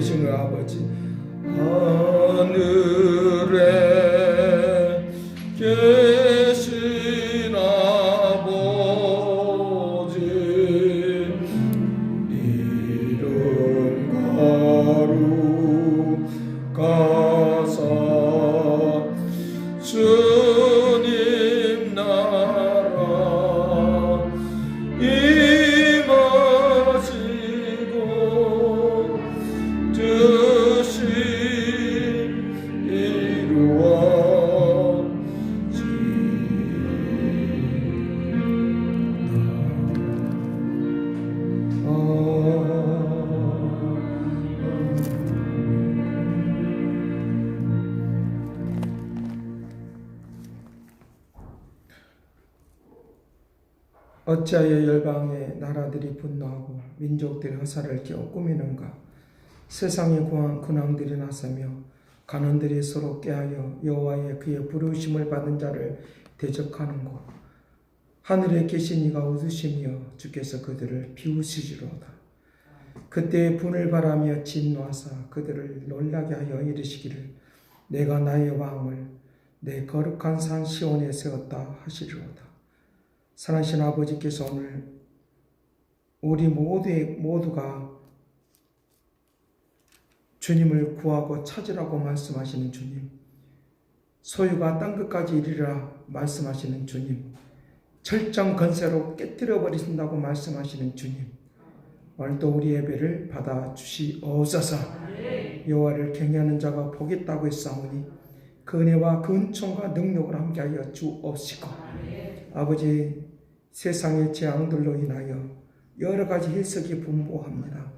계신 그 아버지, 하늘에 계신 아버지, 이른 거룩하사 주님 나라 임하시고 뜻이 어찌하여 열방의 나라들이 분노하고 민족들이 허사를 끼워 꾸미는가? 세상의 군왕들이 나서며 간원들이 서로 꾀하여 여호와의 그의 부르심을 받은 자를 대적하는고, 하늘에 계신 이가 웃으시며 주께서 그들을 비웃으시리로다. 그때 분을 바라며 진노하사 그들을 놀라게 하여 이르시기를 내가 나의 왕을 내 거룩한 산 시온에 세웠다 하시리로다. 사랑하신 아버지께서 오늘 우리 모두가 주님을 구하고 찾으라고 말씀하시는 주님, 소유가 땅끝까지 이르리라 말씀하시는 주님, 철정 건세로 깨뜨려 버리신다고 말씀하시는 주님, 오늘도 우리 예배를 받아 주시옵소서. 여호와를 경외하는 자가 복이 있다고 했사오니 그 은혜와 그 은총과 능력을 함께하여 주옵시고, 아버지, 세상의 재앙들로 인하여 여러 가지 해석이 분보합니다.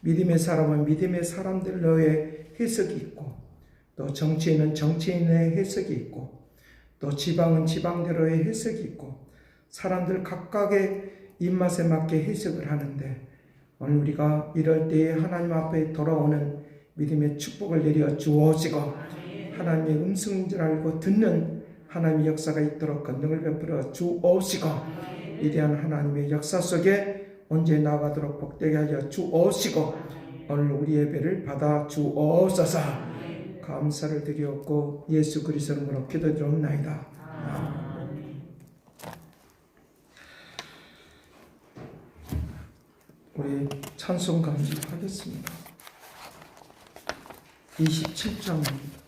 믿음의 사람은 믿음의 사람들로의 해석이 있고, 또 정치인은 정치인의 해석이 있고, 또 지방은 지방대로의 해석이 있고, 사람들 각각의 입맛에 맞게 해석을 하는데, 오늘 우리가 이럴 때에 하나님 앞에 돌아오는 믿음의 축복을 내려 주옵시고, 하나님의 음성인 줄 알고 듣는 하나님의 역사가 있도록 권능을 베풀어 주옵시고, 위대한 하나님의 역사 속에 언제 나가도록 복되게 하여 주옵시고, 오늘 우리 예배를 받아 주옵소서. 감사를 드리옵고 예수 그리스도 이름으로 기도드리옵나이다. 우리 찬송 감사하겠습니다. 27장입니다.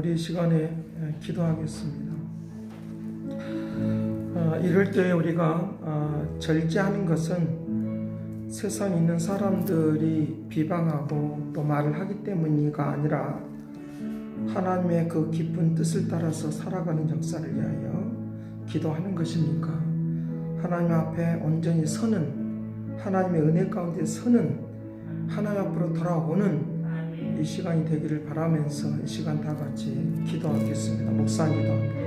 우리 시간에 기도하겠습니다. 이럴 때 우리가 절제하는 것은 세상에 있는 사람들이 비방하고 또 말을 하기 때문이가 아니라 하나님의 그 깊은 뜻을 따라서 살아가는 역사를 위하여 기도하는 것이니까 하나님 앞에 온전히 서는, 하나님의 은혜 가운데 서는, 하나님 앞으로 돌아오는 이 시간이 되기를 바라면서 이 시간 다 같이 기도하겠습니다. 묵상기도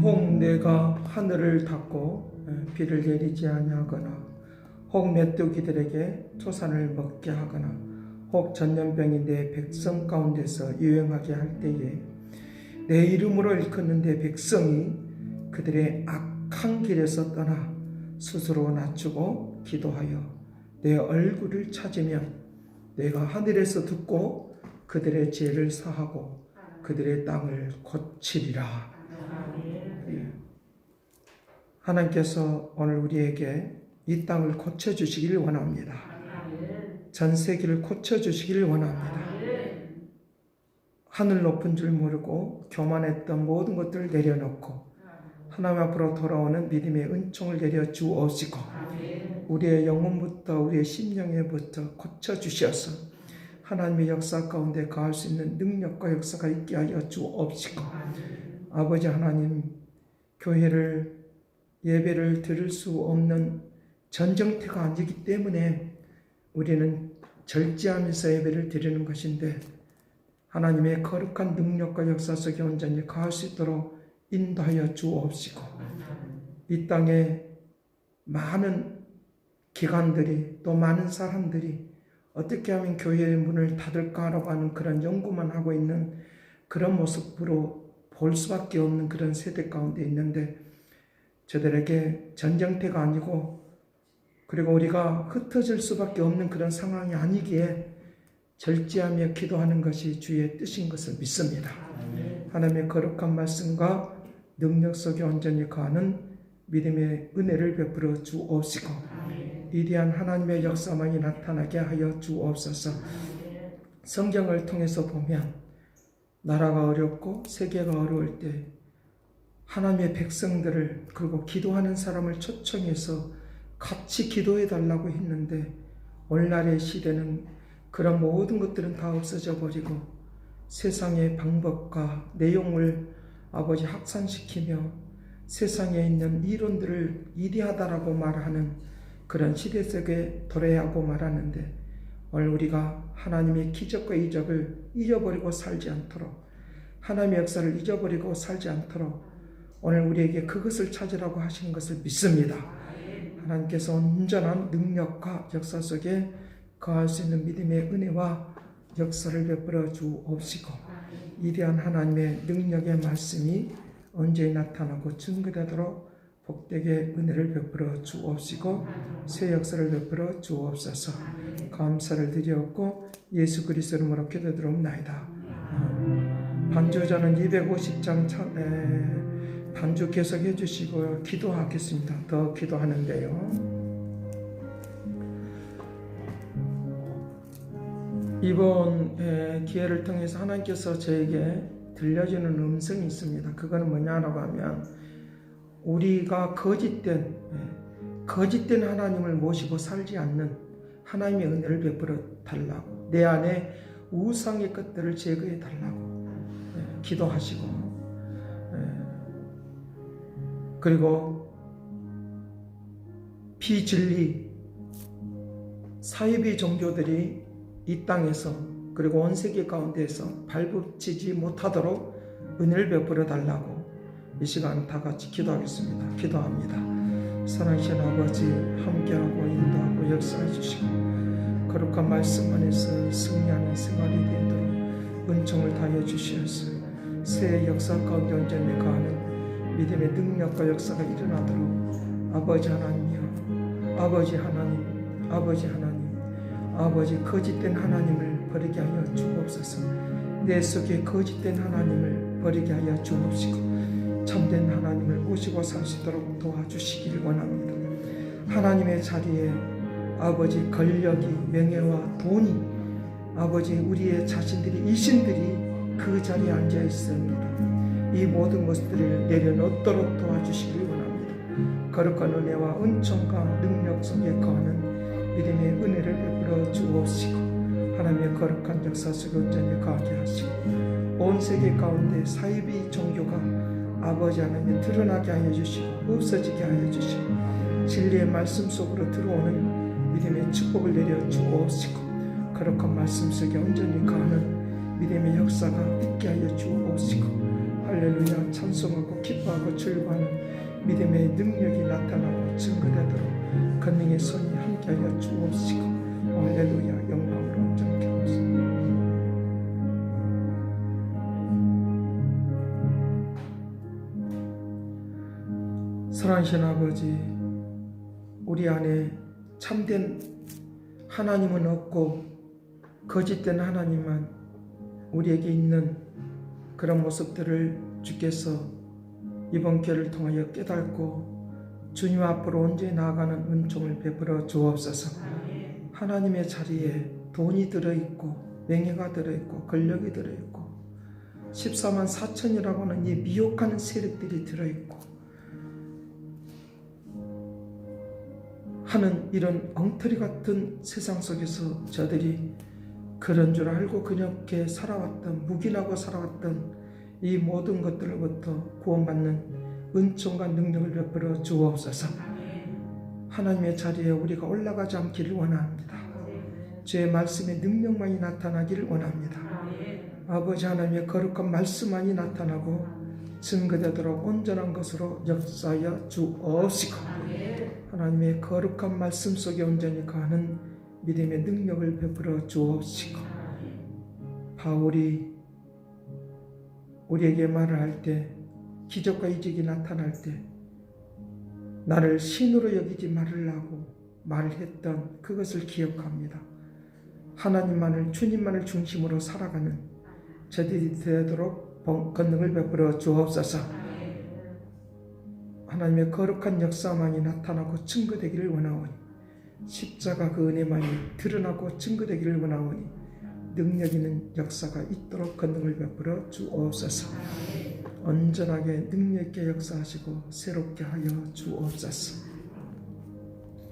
혹 내가 하늘을 닫고 비를 내리지 아니하거나 혹 메뚜기들에게 토산을 먹게 하거나 혹 전염병이 내 백성 가운데서 유행하게 할 때에 내 이름으로 일컫는 내 백성이 그들의 악한 길에서 떠나 스스로 낮추고 기도하여 내 얼굴을 찾으면 내가 하늘에서 듣고 그들의 죄를 사하고 그들의 땅을 고치리라. 하나님께서 오늘 우리에게 이 땅을 고쳐주시기를 원합니다. 전 세계를 고쳐주시기를 원합니다. 하늘 높은 줄 모르고 교만했던 모든 것들을 내려놓고 하나님 앞으로 돌아오는 믿음의 은총을 내려 주옵시고 우리의 영혼부터 우리의 심령에부터 고쳐주셔서 하나님의 역사 가운데 가할 수 있는 능력과 역사가 있게 하여 주옵시고 아버지 하나님, 교회를 예배를 드릴 수 없는 전쟁터가 아니기 때문에 우리는 절제하면서 예배를 드리는 것인데 하나님의 거룩한 능력과 역사 속에 온전히 가할 수 있도록 인도하여 주옵시고 이 땅에 많은 기관들이 또 많은 사람들이 어떻게 하면 교회의 문을 닫을까라고 하는 그런 연구만 하고 있는 그런 모습으로 볼 수밖에 없는 그런 세대 가운데 있는데 저들에게 전쟁터가 아니고 그리고 우리가 흩어질 수밖에 없는 그런 상황이 아니기에 절제하며 기도하는 것이 주의 뜻인 것을 믿습니다. 하나님의 거룩한 말씀과 능력 속에 온전히 거하는 믿음의 은혜를 베풀어 주옵시고 위대한 하나님의 역사만이 나타나게 하여 주옵소서. 성경을 통해서 보면 나라가 어렵고 세계가 어려울 때 하나님의 백성들을 그리고 기도하는 사람을 초청해서 같이 기도해 달라고 했는데 오늘날의 시대는 그런 모든 것들은 다 없어져 버리고 세상의 방법과 내용을 아버지 확산시키며 세상에 있는 이론들을 이대하다라고 말하는 그런 시대 속에 도래하고 말하는데 오늘 우리가 하나님의 기적과 이적을 잊어버리고 살지 않도록 하나님의 역사를 잊어버리고 살지 않도록 오늘 우리에게 그것을 찾으라고 하시는 것을 믿습니다. 하나님께서 온전한 능력과 역사 속에 거할 수 있는 믿음의 은혜와 역사를 베풀어 주옵시고 위대한 하나님의 능력의 말씀이 언제 나타나고 증거되도록 복되게 은혜를 베풀어 주옵시고 새 역사를 베풀어 주옵소서. 감사를 드리옵고 예수 그리스도 이름으로 기도드리옵나이다. 반주자는 250장 반주 계속해 주시고 기도하겠습니다. 더 기도하는데요. 이번 기회를 통해서 하나님께서 저에게 들려주는 음성이 있습니다. 그거는 뭐냐라고 하면 우리가 거짓된 하나님을 모시고 살지 않는 하나님의 은혜를 베풀어 달라고, 내 안에 우상의 것들을 제거해 달라고 기도하시고, 그리고 비진리 사이비 종교들이 이 땅에서 그리고 온 세계 가운데에서 발붙이지 못하도록 은혜를 베풀어 달라고 이 시간 다 같이 기도하겠습니다. 기도합니다. 사랑하신 아버지, 함께하고 인도하고 역사해 주시고 거룩한 말씀 안에서 승리하는 생활이 되도록 은총을 다해 주시옵소서. 새 역사 가운데 온전히 가는 믿음의 능력과 역사가 일어나도록 아버지 하나님이여, 아버지 하나님, 아버지 하나님, 아버지 거짓된 하나님을 버리게 하여 주옵소서. 내 속에 거짓된 하나님을 버리게 하여 주옵시고 참된 하나님을 모시고 사시도록 도와주시기를 원합니다. 하나님의 자리에 아버지 권력이, 명예와 돈이, 아버지 우리의 자신들이, 이신들이 그 자리에 앉아 있습니다. 이 모든 것들을 내려놓도록 도와주시기를 원합니다. 거룩한 은혜와 은총과 능력 속에 거하는 믿음의 은혜를 베풀어 주옵시고 하나님의 거룩한 역사 속에 온전히 가게 하시고 온 세계 가운데 사이비 종교가 아버지 하나님 드러나게 하여 주시고 없어지게 하여 주시고 진리의 말씀 속으로 들어오는 믿음의 축복을 내려 주옵시고 거룩한 말씀 속에 온전히 가는 믿음의 역사가 있게 하여 주옵시고 할렐루야, 찬송하고 기뻐하고 즐거워하는 믿음의 능력이 나타나고 증거되도록 권능의 손이 함께하여 주옵시고 할렐루야, 영광으로 온전히 하옵소서. 사랑하신 아버지, 우리 안에 참된 하나님은 없고 거짓된 하나님만 우리에게 있는 그런 모습들을 주께서 이번 기회를 통하여 깨닫고 주님 앞으로 언제 나아가는 은총을 베풀어 주옵소서. 하나님의 자리에 돈이 들어있고 명예가 들어있고 권력이 들어있고 14만 4천이라고 하는 이 미혹하는 세력들이 들어있고 하는 이런 엉터리 같은 세상 속에서 저들이 그런 줄 알고 그렇게 살아왔던, 묵인하고 살아왔던 이 모든 것들로부터 구원받는 은총과 능력을 베풀어 주옵소서. 하나님의 자리에 우리가 올라가지 않기를 원합니다. 주의 말씀의 능력만이 나타나기를 원합니다. 아버지 하나님의 거룩한 말씀만이 나타나고 증거되도록 온전한 것으로 역사하여 주옵시고 하나님의 거룩한 말씀 속에 온전히 가는 믿음의 능력을 베풀어 주옵시고 바울이 우리에게 말을 할 때 기적과 이적이 나타날 때 나를 신으로 여기지 말으라고 말을 했던 그것을 기억합니다. 하나님만을, 주님만을 중심으로 살아가는 저들이 되도록 권능을 베풀어 주옵소서. 하나님의 거룩한 역사만이 나타나고 증거되기를 원하오니 십자가 그 은혜만이 드러나고 증거되기를 원하오니 능력 있는 역사가 있도록 권능을 베풀어 주옵소서. 온전하게 능력 있게 역사하시고 새롭게 하여 주옵소서.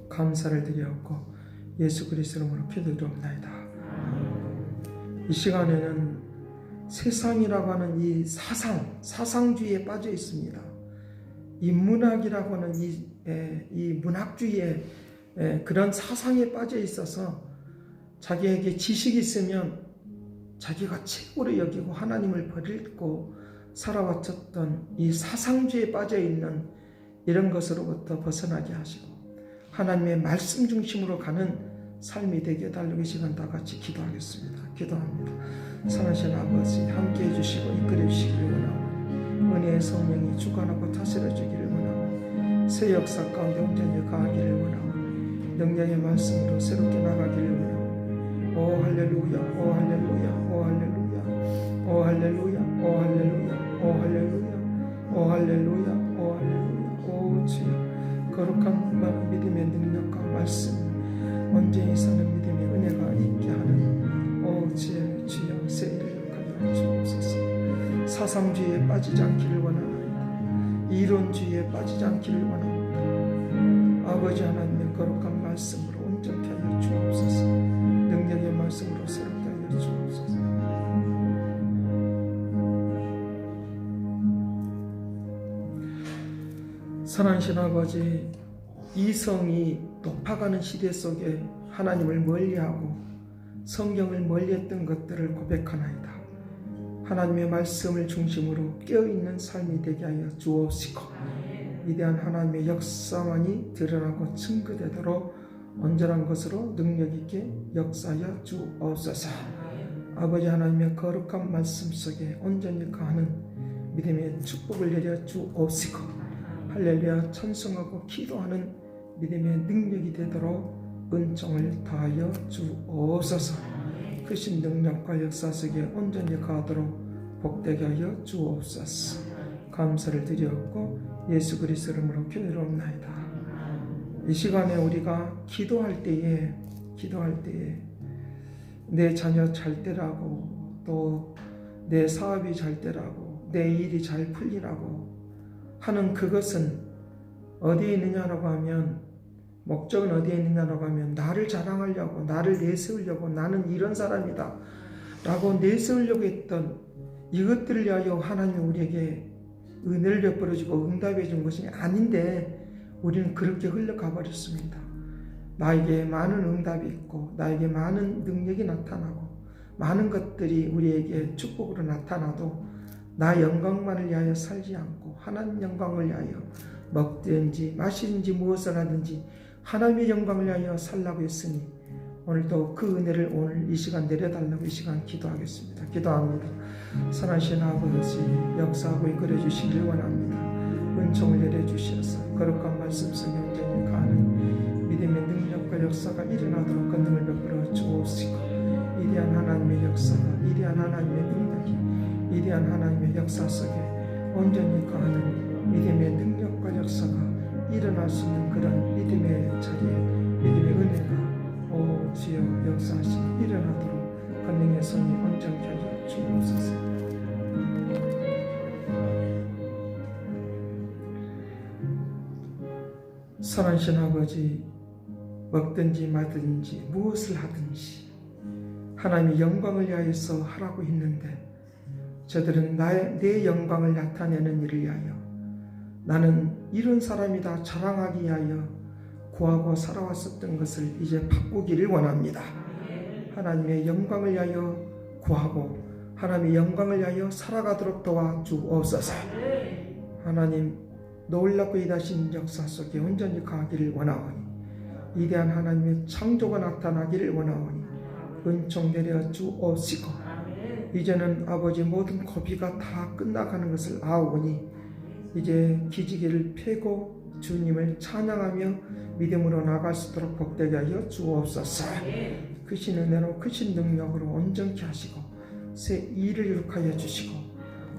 감사를 드리옵고 예수 그리스도 이름으로 기도드리옵나이다. 이 시간에는 세상이라고 하는 이 사상주의에 빠져 있습니다. 이 문학이라고 하는 이 문학주의에 그런 사상에 빠져 있어서 자기에게 지식이 있으면 자기가 최고로 여기고 하나님을 버리고 살아왔었던 이 사상주의에 빠져 있는 이런 것으로부터 벗어나게 하시고 하나님의 말씀 중심으로 가는 삶이 되게 해달라고 이 시간 다 같이 기도하겠습니다. 기도합니다. 사랑하신 아버지 함께 해주시고 이끌어 주시기를 원하오니 은혜의 성령이 주관하고 다스려 주기를 원하오니 새 역사 가운데 온전히 가기를 원하오니 능력의 말씀으로 새롭게 나가기를 원하오니 오 할렐루야 오 할렐루야 오 할렐루야 오 할렐루야 오 할렐루야 오 할렐루야 오 할렐루야 오 할렐루야 오 주여 거룩한 믿음의 능력과 말씀 온전히 사는 믿음의 은혜가 있게 하는 오 주여 새 일을 하여 주옵소서. 사상주의에 빠지지 않기를 원하나이다. 이론주의에 빠지지 않기를 원합니다. 아버지 하나님의 거룩한 말씀으로 온전케 하여 주옵소서. 능력의 말씀으로 새롭게 하여 주옵소서. 사랑하신 아버지, 이성이 높아가는 시대 속에 하나님을 멀리하고 성경을 멀리했던 것들을 고백하나이다. 하나님의 말씀을 중심으로 깨어있는 삶이 되게 하여 주옵시고 위대한 하나님의 역사만이 드러나고 증거되도록 온전한 것으로 능력있게 역사하여 주옵소서. 아버지 하나님의 거룩한 말씀 속에 온전히 거하는 믿음의 축복을 내려 주옵시고 할렐루야 찬송하고 기도하는 믿음의 능력이 되도록 은총을 더하여 주옵소서. 크신 능력과 역사 속에 온전히 가도록 복되게 하여 주옵소서. 감사를 드렸고 예수 그리스도 이름으로 기도하옵나이다. 이 시간에 우리가 기도할 때에 내 자녀 잘 되라고 또 내 사업이 잘 되라고 내 일이 잘 풀리라고 하는 그것은 어디에 있느냐라고 하면 목적은 어디에 있느냐라고 하면 나를 자랑하려고 나를 내세우려고 나는 이런 사람이다 라고 내세우려고 했던 이것들을 위하여 하나님이 우리에게 은혜를 베풀어 주고 응답해 준 것이 아닌데 우리는 그렇게 흘러가 버렸습니다. 나에게 많은 응답이 있고 나에게 많은 능력이 나타나고 많은 것들이 우리에게 축복으로 나타나도 나 영광만을 위하여 살지 않고 하나님 영광을 위하여 먹든지 마시든지 무엇을 하든지 하나님의 영광을 위하여 살라고 했으니 오늘도 그 은혜를 오늘 이 시간 내려달라고 이 시간 기도하겠습니다. 기도합니다. 선하신 아버지 역사하고 이끌어 주시길 원합니다. 은총을 내려주셔서 거룩한 말씀 속에 온전히 가는 믿음의 능력과 역사가 일어나도록 권능을 베풀어 주옵시고 위대한 하나님의 역사가 위대한 하나님의 능력이 위대한 하나님의 역사 속에 온전히 가는 믿음의 능력과 역사가 일어날 수 있는 그런 믿음의 자리에 믿음의 은혜가 오 주여 역사하시고 일어나도록 권능의 손이 온전케 하여 주옵소서. 선하신 아버지 먹든지 마든지 무엇을 하든지 하나님의 영광을 위하여서 하라고 했는데 저들은 내 영광을 나타내는 일을 위하여 나는 이런 사람이다 자랑하기 위하여 구하고 살아왔었던 것을 이제 바꾸기를 원합니다. 하나님의 영광을 위하여 구하고 하나님의 영광을 위하여 살아가도록 도와주옵소서. 하나님 놀랍고 이다신 역사 속에 온전히 가기를 원하오니 위대한 하나님의 창조가 나타나기를 원하오니 은총 내려 주옵시고 이제는 아버지 모든 고비가 다 끝나가는 것을 아오니 이제 기지개를 펴고 주님을 찬양하며 믿음으로 나갈 수 있도록 복되게 하여 주옵소서. 크신 은혜로 크신 능력으로 온전케 하시고 새 일을 이룩하여 주시고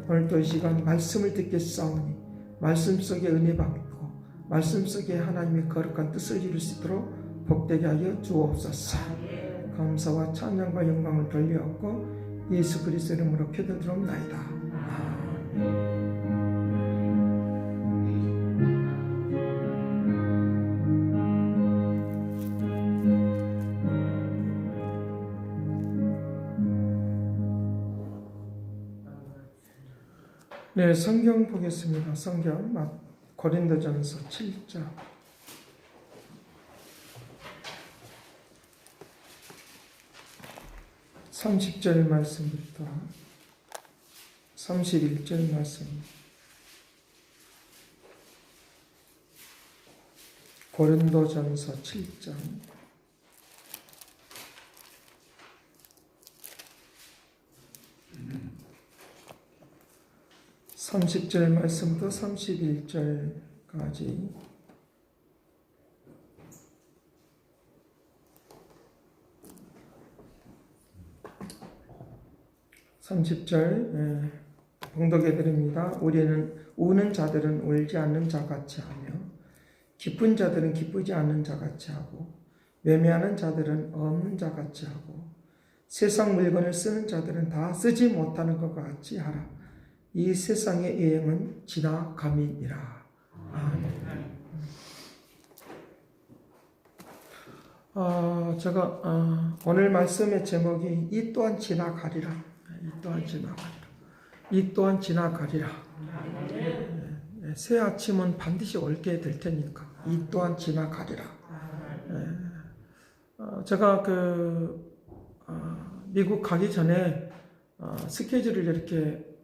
오늘도 이 시간 말씀을 듣겠사오니 말씀 속에 은혜 받고 말씀 속에 하나님의 거룩한 뜻을 이룰 수 있도록 복되게 하여 주옵소서. 감사와 찬양과 영광을 돌려옵고 예수 그리스도 이름으로 기도드립나이다. 아멘. 네, 성경 보겠습니다. 성경 고린도전서 7장 30절 말씀부터 31절 말씀. 고린도전서 7장 30절 말씀부터 31절까지 30절 봉독해 드립니다. 우리는 우는 자들은 울지 않는 자같이 하며 기쁜 자들은 기쁘지 않는 자같이 하고 매매하는 자들은 없는 자같이 하고 세상 물건을 쓰는 자들은 다 쓰지 못하는 것 같이 하라. 이 세상의 유행은 지나감이니라. 아멘. 제가 오늘 말씀의 제목이 이 또한 지나가리라. 이 또한 지나가리라. 이 또한 지나가리라. 새 아침은 반드시 올게 될 테니까 이 또한 지나가리라. 제가 미국 가기 전에 스케줄을 이렇게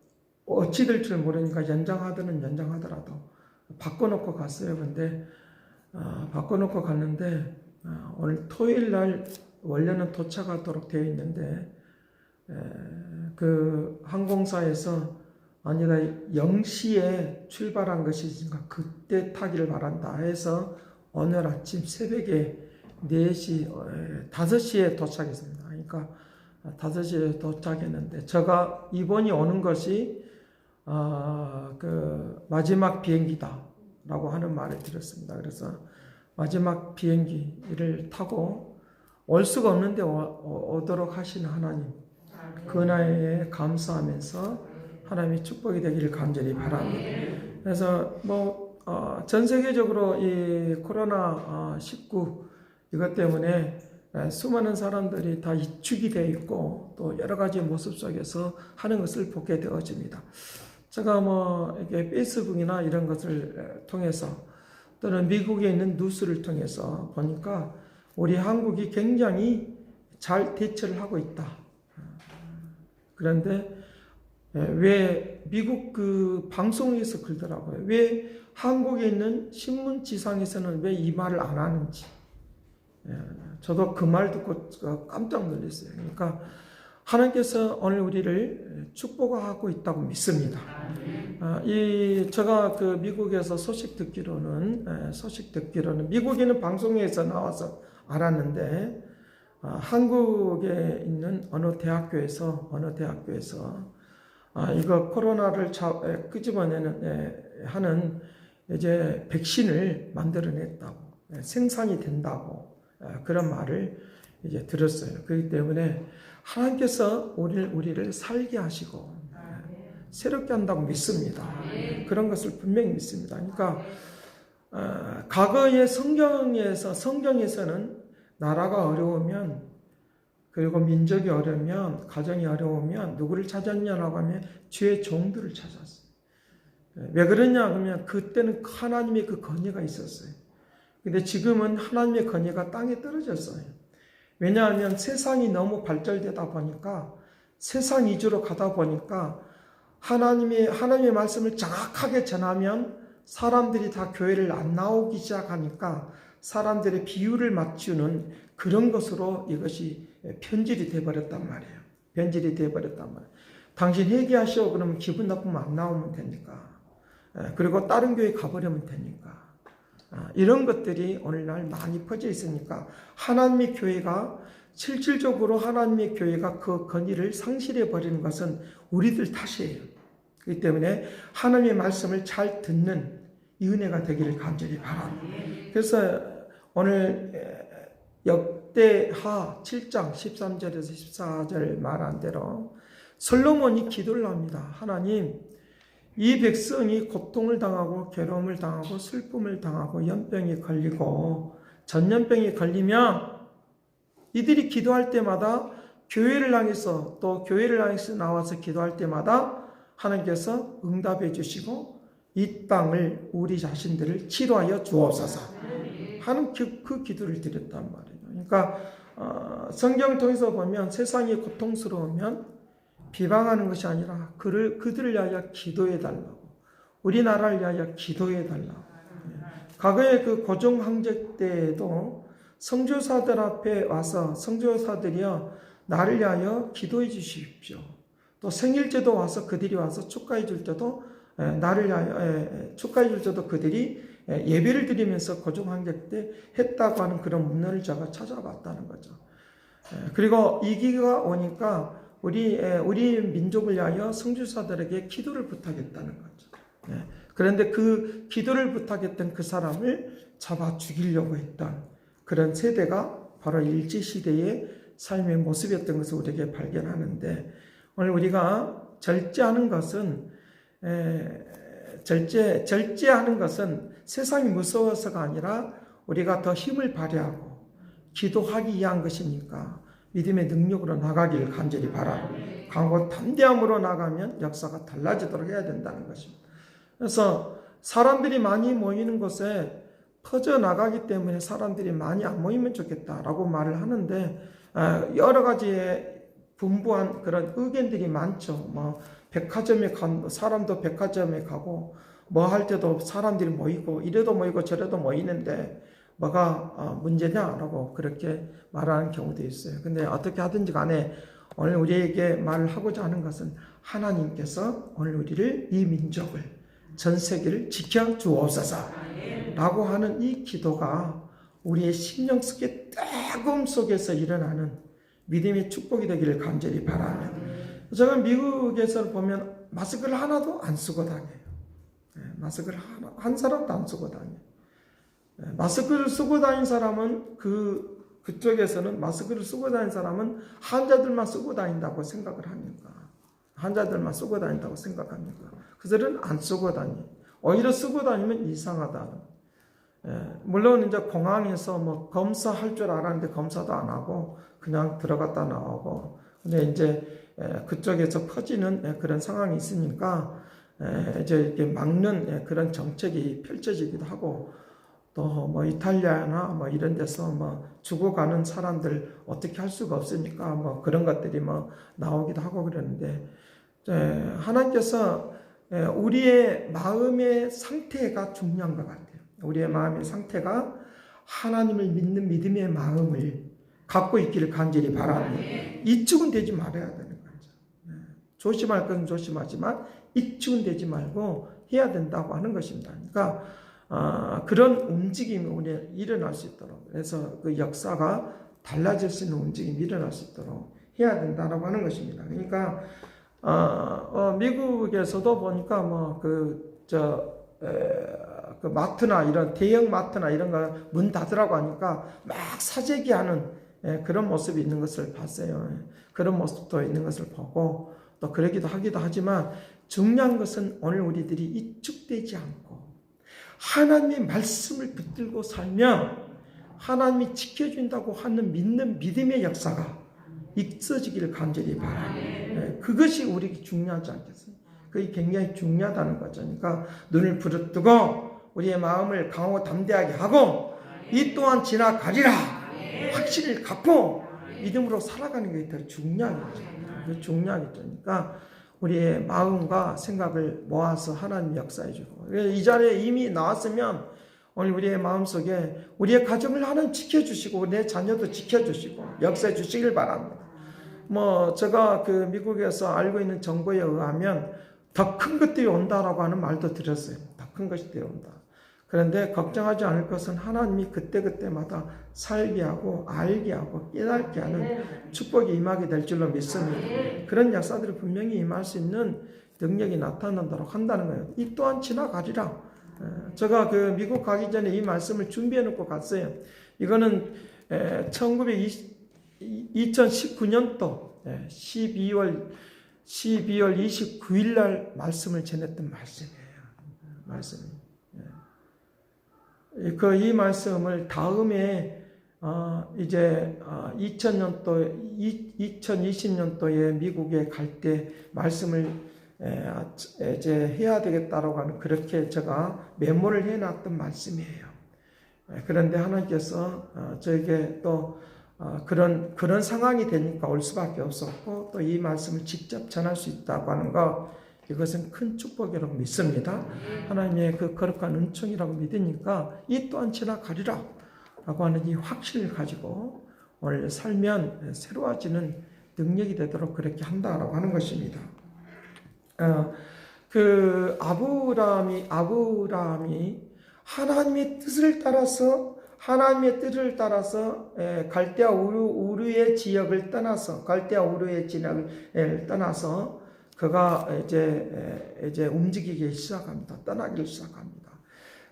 어찌 될 줄 모르니까 연장하더라도 바꿔놓고 갔어요. 근데 바꿔놓고 갔는데 오늘 토요일 날 원래는 도착하도록 되어 있는데 그 항공사에서 아니다 0시에 출발한 것이니까 그때 타기를 바란다 해서 오늘 아침 새벽에 4시 5시에 도착했습니다. 그러니까 5시에 도착했는데 제가 이번이 오는 것이 그 마지막 비행기다라고 하는 말을 들었습니다. 그래서 마지막 비행기를 타고 올 수가 없는데 오도록 하시는 하나님, 그날에 감사하면서 하나님의 축복이 되기를 간절히 바랍니다. 그래서 전 세계적으로 이 코로나 19 이것 때문에 수많은 사람들이 다 위축이 되어 있고 또 여러 가지 모습 속에서 하는 것을 보게 되어집니다. 제가 이렇게 페이스북이나 이런 것을 통해서 또는 미국에 있는 뉴스를 통해서 보니까 우리 한국이 굉장히 잘 대처를 하고 있다. 그런데 왜 미국 그 방송에서 그러더라고요. 왜 한국에 있는 신문지상에서는 왜 이 말을 안 하는지. 저도 그 말 듣고 깜짝 놀랐어요. 그러니까 하나님께서 오늘 우리를 축복하고 있다고 믿습니다. 제가 그 미국에서 소식 듣기로는 미국에는 방송에서 나와서 알았는데 한국에 있는 어느 대학교에서 이거 코로나를 끄집어내는 하는 이제 백신을 만들어냈다고 생산이 된다고 그런 말을 이제 들었어요. 그렇기 때문에 하나님께서 우리를 살게 하시고 새롭게 한다고 믿습니다. 그런 것을 분명히 믿습니다. 그러니까 과거의 성경에서는 나라가 어려우면 그리고 민족이 어려우면 가정이 어려우면 누구를 찾았냐라고 하면 주의 종들을 찾았어요. 왜 그러냐 그러면 그때는 하나님의 그 건의가 있었어요. 근데 지금은 하나님의 건의가 땅에 떨어졌어요. 왜냐하면 세상이 너무 발달되다 보니까 세상 위주로 가다 보니까 하나님의 말씀을 정확하게 전하면 사람들이 다 교회를 안 나오기 시작하니까 사람들의 비율을 맞추는 그런 것으로 이것이 변질이 되어버렸단 말이에요. 변질이 되어버렸단 말이에요. 당신 회개하시오 그러면 기분 나쁘면 안 나오면 되니까. 그리고 다른 교회 가버리면 되니까. 이런 것들이 오늘날 많이 퍼져 있으니까 하나님의 교회가 실질적으로 하나님의 교회가 그 건의를 상실해 버리는 것은 우리들 탓이에요. 그렇기 때문에 하나님의 말씀을 잘 듣는 이 은혜가 되기를 간절히 바랍니다. 그래서 오늘 역대하 7장 13절에서 14절 말한 대로 솔로몬이 기도를 합니다. 하나님, 이 백성이 고통을 당하고 괴로움을 당하고 슬픔을 당하고 연병이 걸리고 전염병이 걸리면 이들이 기도할 때마다 교회를 향해서 또 교회를 향해서 나와서 기도할 때마다 하나님께서 응답해 주시고 이 땅을 우리 자신들을 치료하여 주옵소서 하는 그 기도를 드렸단 말이에요. 그러니까 성경을 통해서 보면 세상이 고통스러우면 비방하는 것이 아니라 그들을 위하여 기도해달라고, 우리나라를 위하여 기도해달라고. 과거에 그 고종항제 때에도 선교사들 앞에 와서 선교사들이여 나를 위하여 기도해 주십시오. 또 생일제도 와서 그들이 와서 축하해 줄 때도 나를 위하여 축하해 주셔도 그들이 예배를 드리면서 고종한결 때 했다고 하는 그런 문헌을 제가 찾아봤다는 거죠. 그리고 이 기가 오니까 우리 민족을 위하여 성주사들에게 기도를 부탁했다는 거죠. 그런데 그 기도를 부탁했던 그 사람을 잡아 죽이려고 했던 그런 세대가 바로 일제시대의 삶의 모습이었던 것을 우리에게 발견하는데, 오늘 우리가 절제하는 것은 세상이 무서워서가 아니라 우리가 더 힘을 발휘하고 기도하기 위한 것이니까 믿음의 능력으로 나가기를 간절히 바랍니다. 강하고 담대함으로 나가면 역사가 달라지도록 해야 된다는 것입니다. 그래서 사람들이 많이 모이는 곳에 퍼져나가기 때문에 사람들이 많이 안 모이면 좋겠다라고 말을 하는데, 여러 가지의 분부한 그런 의견들이 많죠. 백화점에 사람도 백화점에 가고 뭐 할 때도 사람들이 모이고 이래도 모이고 저래도 모이는데 뭐가 문제냐라고 그렇게 말하는 경우도 있어요. 근데 어떻게 하든지 간에 오늘 우리에게 말을 하고자 하는 것은 하나님께서 오늘 우리를, 이 민족을, 전 세계를 지켜주옵소서 라고 하는 이 기도가 우리의 심령 속에 뜨거움 속에서 일어나는 믿음의 축복이 되기를 간절히 바랍니다. 제가 미국에서 보면 마스크를 하나도 안 쓰고 다녀요. 마스크를 한 사람도 안 쓰고 다녀요. 마스크를 쓰고 다닌 사람은 그쪽에서는 마스크를 쓰고 다닌 사람은 환자들만 쓰고 다닌다고 생각을 합니까? 환자들만 쓰고 다닌다고 생각합니까? 그들은 안 쓰고 다니. 오히려 쓰고 다니면 이상하다. 물론 이제 공항에서 뭐 검사할 줄 알았는데 검사도 안 하고 그냥 들어갔다 나오고, 근데 이제 그쪽에서 퍼지는 그런 상황이 있으니까 이제 이렇게 막는 그런 정책이 펼쳐지기도 하고, 또 뭐 이탈리아나 뭐 이런 데서 뭐 죽어가는 사람들 어떻게 할 수가 없으니까 뭐 그런 것들이 뭐 나오기도 하고 그러는데, 하나님께서 우리의 마음의 상태가 중요한 것 같아요. 우리의 마음의 상태가 하나님을 믿는 믿음의 마음을 갖고 있기를 간절히 바랍니다. 이축은 되지 말아야 되는 거죠. 조심할 것은 조심하지만 이축은 되지 말고 해야 된다고 하는 것입니다. 그러니까 그런 움직임이 우리에 일어날 수 있도록, 그래서 그 역사가 달라질 수 있는 움직임이 일어날 수 있도록 해야 된다라고 하는 것입니다. 그러니까 미국에서도 보니까 그 마트나 이런 대형 마트나 이런 거 문 닫으라고 하니까 막 사재기하는 그런 모습이 있는 것을 봤어요. 그런 모습도 있는 것을 보고 또 그러기도 하기도 하지만, 중요한 것은 오늘 우리들이 이축되지 않고 하나님의 말씀을 붙들고 살면 하나님이 지켜준다고 하는 믿는 믿음의 역사가 있어지기를 간절히 바랍니다. 그것이 우리에게 중요하지 않겠습니까? 그게 굉장히 중요하다는 거죠. 그러니까 눈을 부릅뜨고 우리의 마음을 강하고 담대하게 하고 이 또한 지나가리라 확신을 갖고 믿음으로 살아가는 게 더 중요하겠죠. 중요하겠죠. 그러니까 우리의 마음과 생각을 모아서 하나님 역사해 주고, 이 자리에 이미 나왔으면 오늘 우리의 마음속에 우리의 가정을 하나님 지켜주시고 내 자녀도 지켜주시고 역사해 주시길 바랍니다. 제가 그 미국에서 알고 있는 정보에 의하면 더 큰 것들이 온다라고 하는 말도 들었어요. 더 큰 것이 되어온다. 그런데 걱정하지 않을 것은 하나님이 그때그때마다 살게 하고 알게 하고 깨닫게 하는 축복이 임하게 될 줄로 믿습니다. 그런 역사들이 분명히 임할 수 있는 능력이 나타나도록 한다는 거예요. 이 또한 지나가리라. 제가 그 미국 가기 전에 이 말씀을 준비해 놓고 갔어요. 이거는 2019년도 12월 29일 날 말씀을 전했던 말씀이에요. 이 말씀을 다음에 이제 2020년도에 미국에 갈 때 말씀을 이제 해야 되겠다라고 하는, 그렇게 제가 메모를 해놨던 말씀이에요. 그런데 하나님께서 저에게 또 그런 상황이 되니까 올 수밖에 없었고, 또 이 말씀을 직접 전할 수 있다고 하는 것, 이것은 큰 축복이라고 믿습니다. 하나님의 그 거룩한 은총이라고 믿으니까 이 또한 지나가리라 라고 하는 이 확신을 가지고 오늘 살면 새로워지는 능력이 되도록 그렇게 한다라고 하는 것입니다. 그 아브라함이 하나님의 뜻을 따라서 갈대아 우르의 지역을 떠나서 그가 이제 움직이기 시작합니다. 떠나기 시작합니다.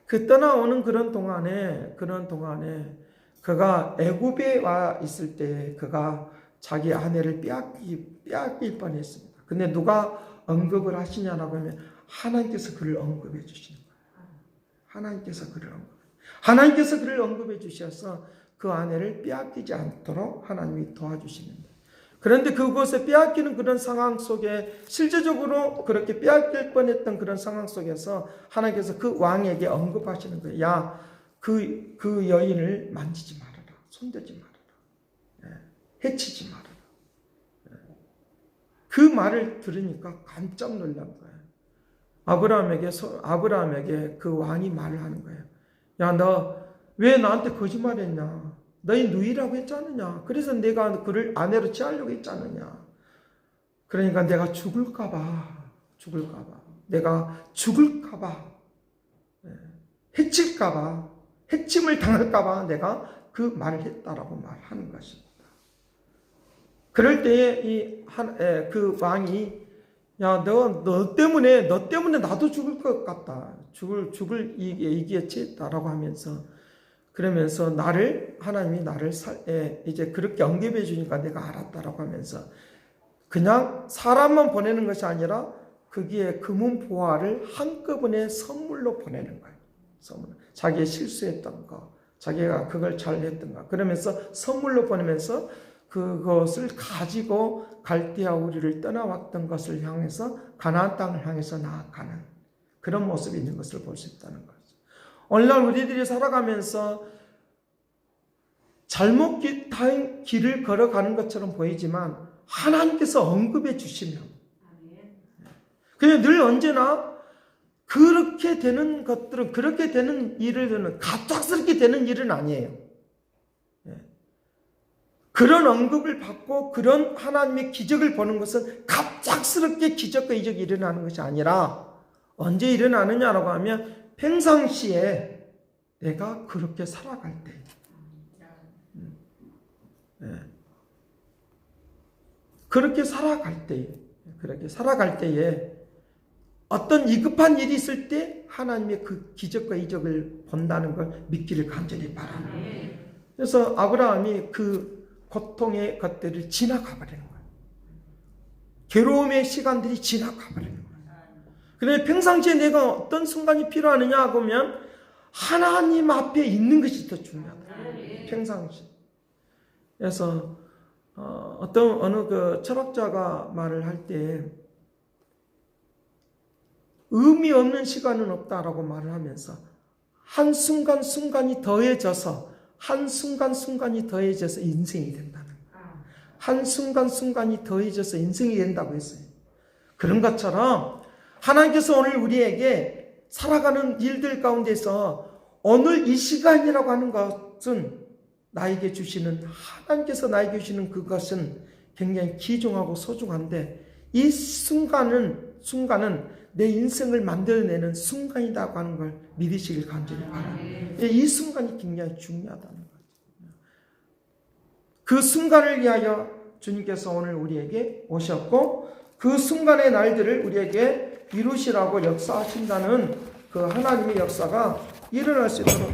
그 떠나오는 그런 동안에 그가 애굽에 와 있을 때 그가 자기 아내를 빼앗길 뻔했습니다. 근데 누가 언급을 하시냐라고 하면 하나님께서 그를 언급해 주시는 거예요. 하나님께서 그를 언급해 주셔서 그 아내를 빼앗기지 않도록 하나님이 도와주시는데, 그런데 그곳에 빼앗기는 그런 상황 속에 실제적으로 그렇게 빼앗길 뻔했던 그런 상황 속에서 하나님께서 그 왕에게 언급하시는 거예요. 야, 그 여인을 만지지 말아라. 손대지 말아라. 해치지 말아라. 그 말을 들으니까 깜짝 놀란 거예요. 아브라함에게 그 왕이 말을 하는 거예요. 야, 너 왜 나한테 거짓말했냐? 너희 누이라고 했지 않느냐? 그래서 내가 그를 아내로 취하려고 했지 않느냐? 그러니까 내가 죽을까봐, 해칠까봐, 해침을 당할까봐 내가 그 말을 했다라고 말하는 것입니다. 그럴 때에 그 왕이 야, 너 때문에 나도 죽을 것 같다. 죽을 이기에 처했다라고 그러면서 하나님이 나를 이제 그렇게 언급해 주니까 내가 알았다라고 하면서 그냥 사람만 보내는 것이 아니라 거기에 금은 보화를 한꺼번에 선물로 보내는 거예요. 자기의 실수했던 거, 자기가 그걸 잘했던 거, 그러면서 선물로 보내면서 그것을 가지고 갈대아 우리를 떠나왔던 것을 향해서 가나안 땅을 향해서 나아가는 그런 모습이 있는 것을 볼 수 있다는 거죠. 오늘날 우리들이 살아가면서 잘못 단 길을 걸어가는 것처럼 보이지만 하나님께서 언급해 주시면 그냥 늘 언제나 그렇게 되는 것들은, 그렇게 되는 일은 갑작스럽게 되는 일은 아니에요. 그런 언급을 받고 그런 하나님의 기적을 보는 것은 갑작스럽게 기적과 이적이 일어나는 것이 아니라 언제 일어나느냐라고 하면 평상시에 내가 그렇게 살아갈 때, 그렇게 살아갈 때에 어떤 위급한 일이 있을 때 하나님의 그 기적과 이적을 본다는 걸 믿기를 간절히 바랍니다. 그래서 아브라함이 그 고통의 것들을 지나가 버리는 거예요. 괴로움의 시간들이 지나가 버리는 거예요. 그런데 평상시에 내가 어떤 순간이 필요하느냐 하면 하나님 앞에 있는 것이 더 중요하다. 평상시. 그래서 어느 그 철학자가 말을 할 때 의미 없는 시간은 없다라고 말을 하면서 한순간순간이 더해져서 인생이 된다는 거예요. 한순간순간이 더해져서 인생이 된다고 했어요. 그런 것처럼 하나님께서 오늘 우리에게 살아가는 일들 가운데서 오늘 이 시간이라고 하는 것은 하나님께서 나에게 주시는 그것은 굉장히 귀중하고 소중한데 이 순간은 내 인생을 만들어내는 순간이라고 하는 걸 믿으시길 간절히 바랍니다. 이 순간이 굉장히 중요하다는 거죠. 그 순간을 위하여 주님께서 오늘 우리에게 오셨고 그 순간의 날들을 우리에게 이루시라고 역사하신다는 그 하나님의 역사가 일어날 수 있도록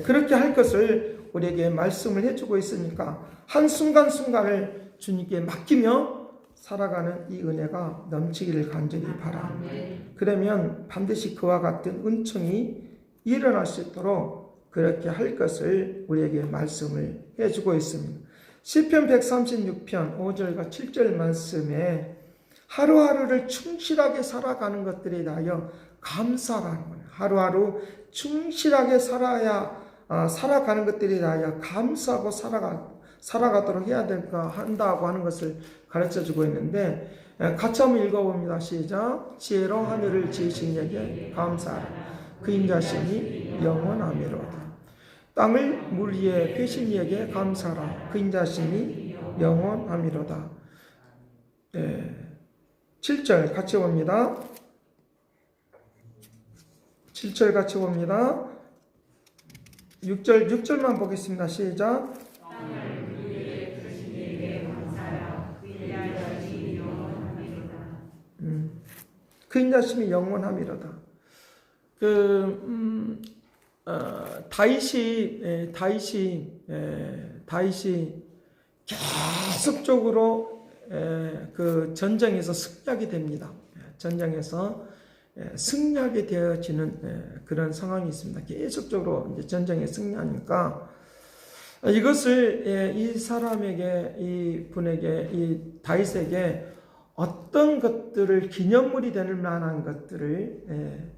그렇게 할 것을 우리에게 말씀을 해주고 있으니까 한순간순간을 주님께 맡기며 살아가는 이 은혜가 넘치기를 간절히 바랍니다. 그러면 반드시 그와 같은 은총이 일어날 수 있도록 그렇게 할 것을 우리에게 말씀을 해주고 있습니다. 시편 136편 5절과 7절 말씀에 하루하루를 충실하게 살아가는 것들에 대하여 감사라는 거예요. 하루하루 충실하게 살아가는 것들에 대하여 감사하고 살아가도록 한다고 하는 것을 가르쳐주고 있는데 같이 한번 읽어봅니다. 시작. 지혜로 하늘을 지으신 이에게 감사하라. 그 인자심이 영원하미로다. 땅을 물 위에 펴신 이에게 감사하라. 그 인자심이 영원하미로다. 7절 같이 봅니다. 7절 같이 봅니다. 6절만 보겠습니다. 시작. 그 인자심이 영원함이로다. 다윗이 계속적으로 그 전쟁에서 승리하게 됩니다. 전쟁에서 승리하게 되어지는 그런 상황이 있습니다. 계속적으로 이제 전쟁에 승리하니까 이것을 이 사람에게, 이 분에게, 이 다윗에게 어떤 것들을 기념물이 될 만한 것들을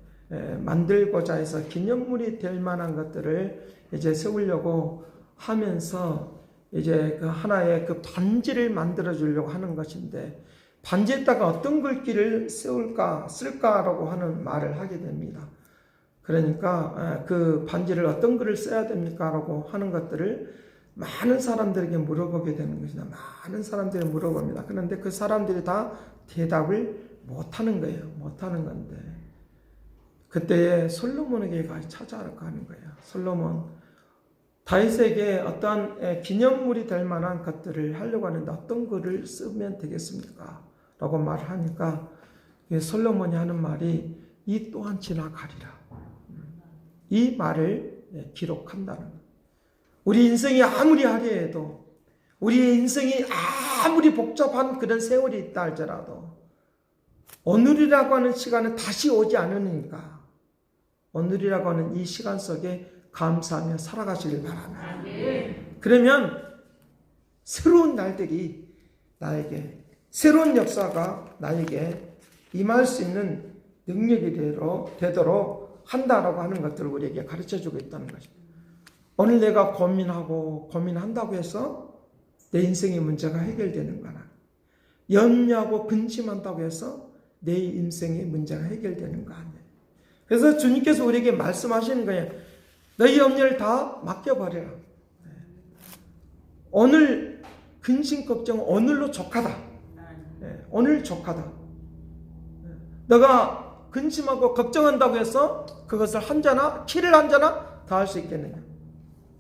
만들고자 해서 기념물이 될 만한 것들을 이제 세우려고 하면서 이제 그 하나의 그 반지를 만들어 주려고 하는 것인데, 반지에다가 어떤 글귀를 쓸까라고 하는 말을 하게 됩니다. 그러니까 그 반지를 어떤 글을 써야 됩니까? 라고 하는 것들을 많은 사람들에게 물어보게 되는 것이다. 많은 사람들이 물어봅니다. 그런데 그 사람들이 다 대답을 못하는 거예요. 못하는 건데, 그때에 솔로몬에게 찾아가는 거예요. 솔로몬, 다윗에게 어떤 기념물이 될 만한 것들을 하려고 하는데 어떤 글을 쓰면 되겠습니까? 라고 말하니까 솔로몬이 하는 말이 이 또한 지나가리라. 이 말을 기록한다는 거예요. 우리 인생이 아무리 화려해도, 우리의 인생이 아무리 복잡한 그런 세월이 있다 할지라도 오늘이라고 하는 시간은 다시 오지 않으니까 오늘이라고 하는 이 시간 속에 감사하며 살아가시길 바랍니다. 그러면 새로운 날들이 나에게, 새로운 역사가 나에게 임할 수 있는 능력이 되도록 한다라고 하는 것들을 우리에게 가르쳐주고 있다는 것입니다. 오늘 내가 고민한다고 해서 내 인생의 문제가 해결되는 거나, 염려하고 근심한다고 해서 내 인생의 문제가 해결되는 거 아니에요. 그래서 주님께서 우리에게 말씀하시는 거예요. 너희 염려를 다 맡겨버려라. 오늘 근심 걱정은 오늘로 족하다. 오늘 족하다. 너가 근심하고 걱정한다고 해서 그것을 키를 한 자나 다 할 수 있겠느냐?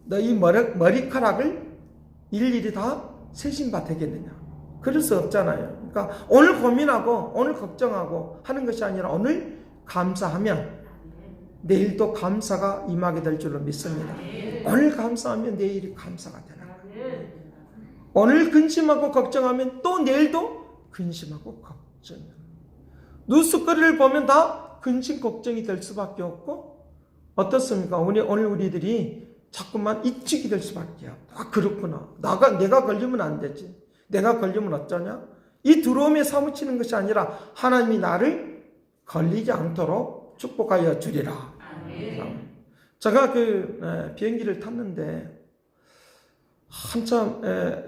너희 머리카락을 일일이 다 세신바 되겠느냐? 그럴 수 없잖아요. 그러니까 오늘 고민하고 오늘 걱정하고 하는 것이 아니라 오늘 감사하면 내일도 감사가 임하게 될 줄로 믿습니다. 오늘 감사하면 내일이 감사가 되는 거예요. 오늘 근심하고 걱정하면 또 내일도 근심하고 걱정해요. 뉴스거리를 보면 다 근심 걱정이 될 수밖에 없고, 어떻습니까? 오늘 우리들이 자꾸만 입직이 될 수밖에 없다. 그렇구나. 내가 걸리면 안 되지. 내가 걸리면 어쩌냐? 이 두려움에 사무치는 것이 아니라 하나님이 나를 걸리지 않도록 축복하여 주리라. 제가 비행기를 탔는데 한참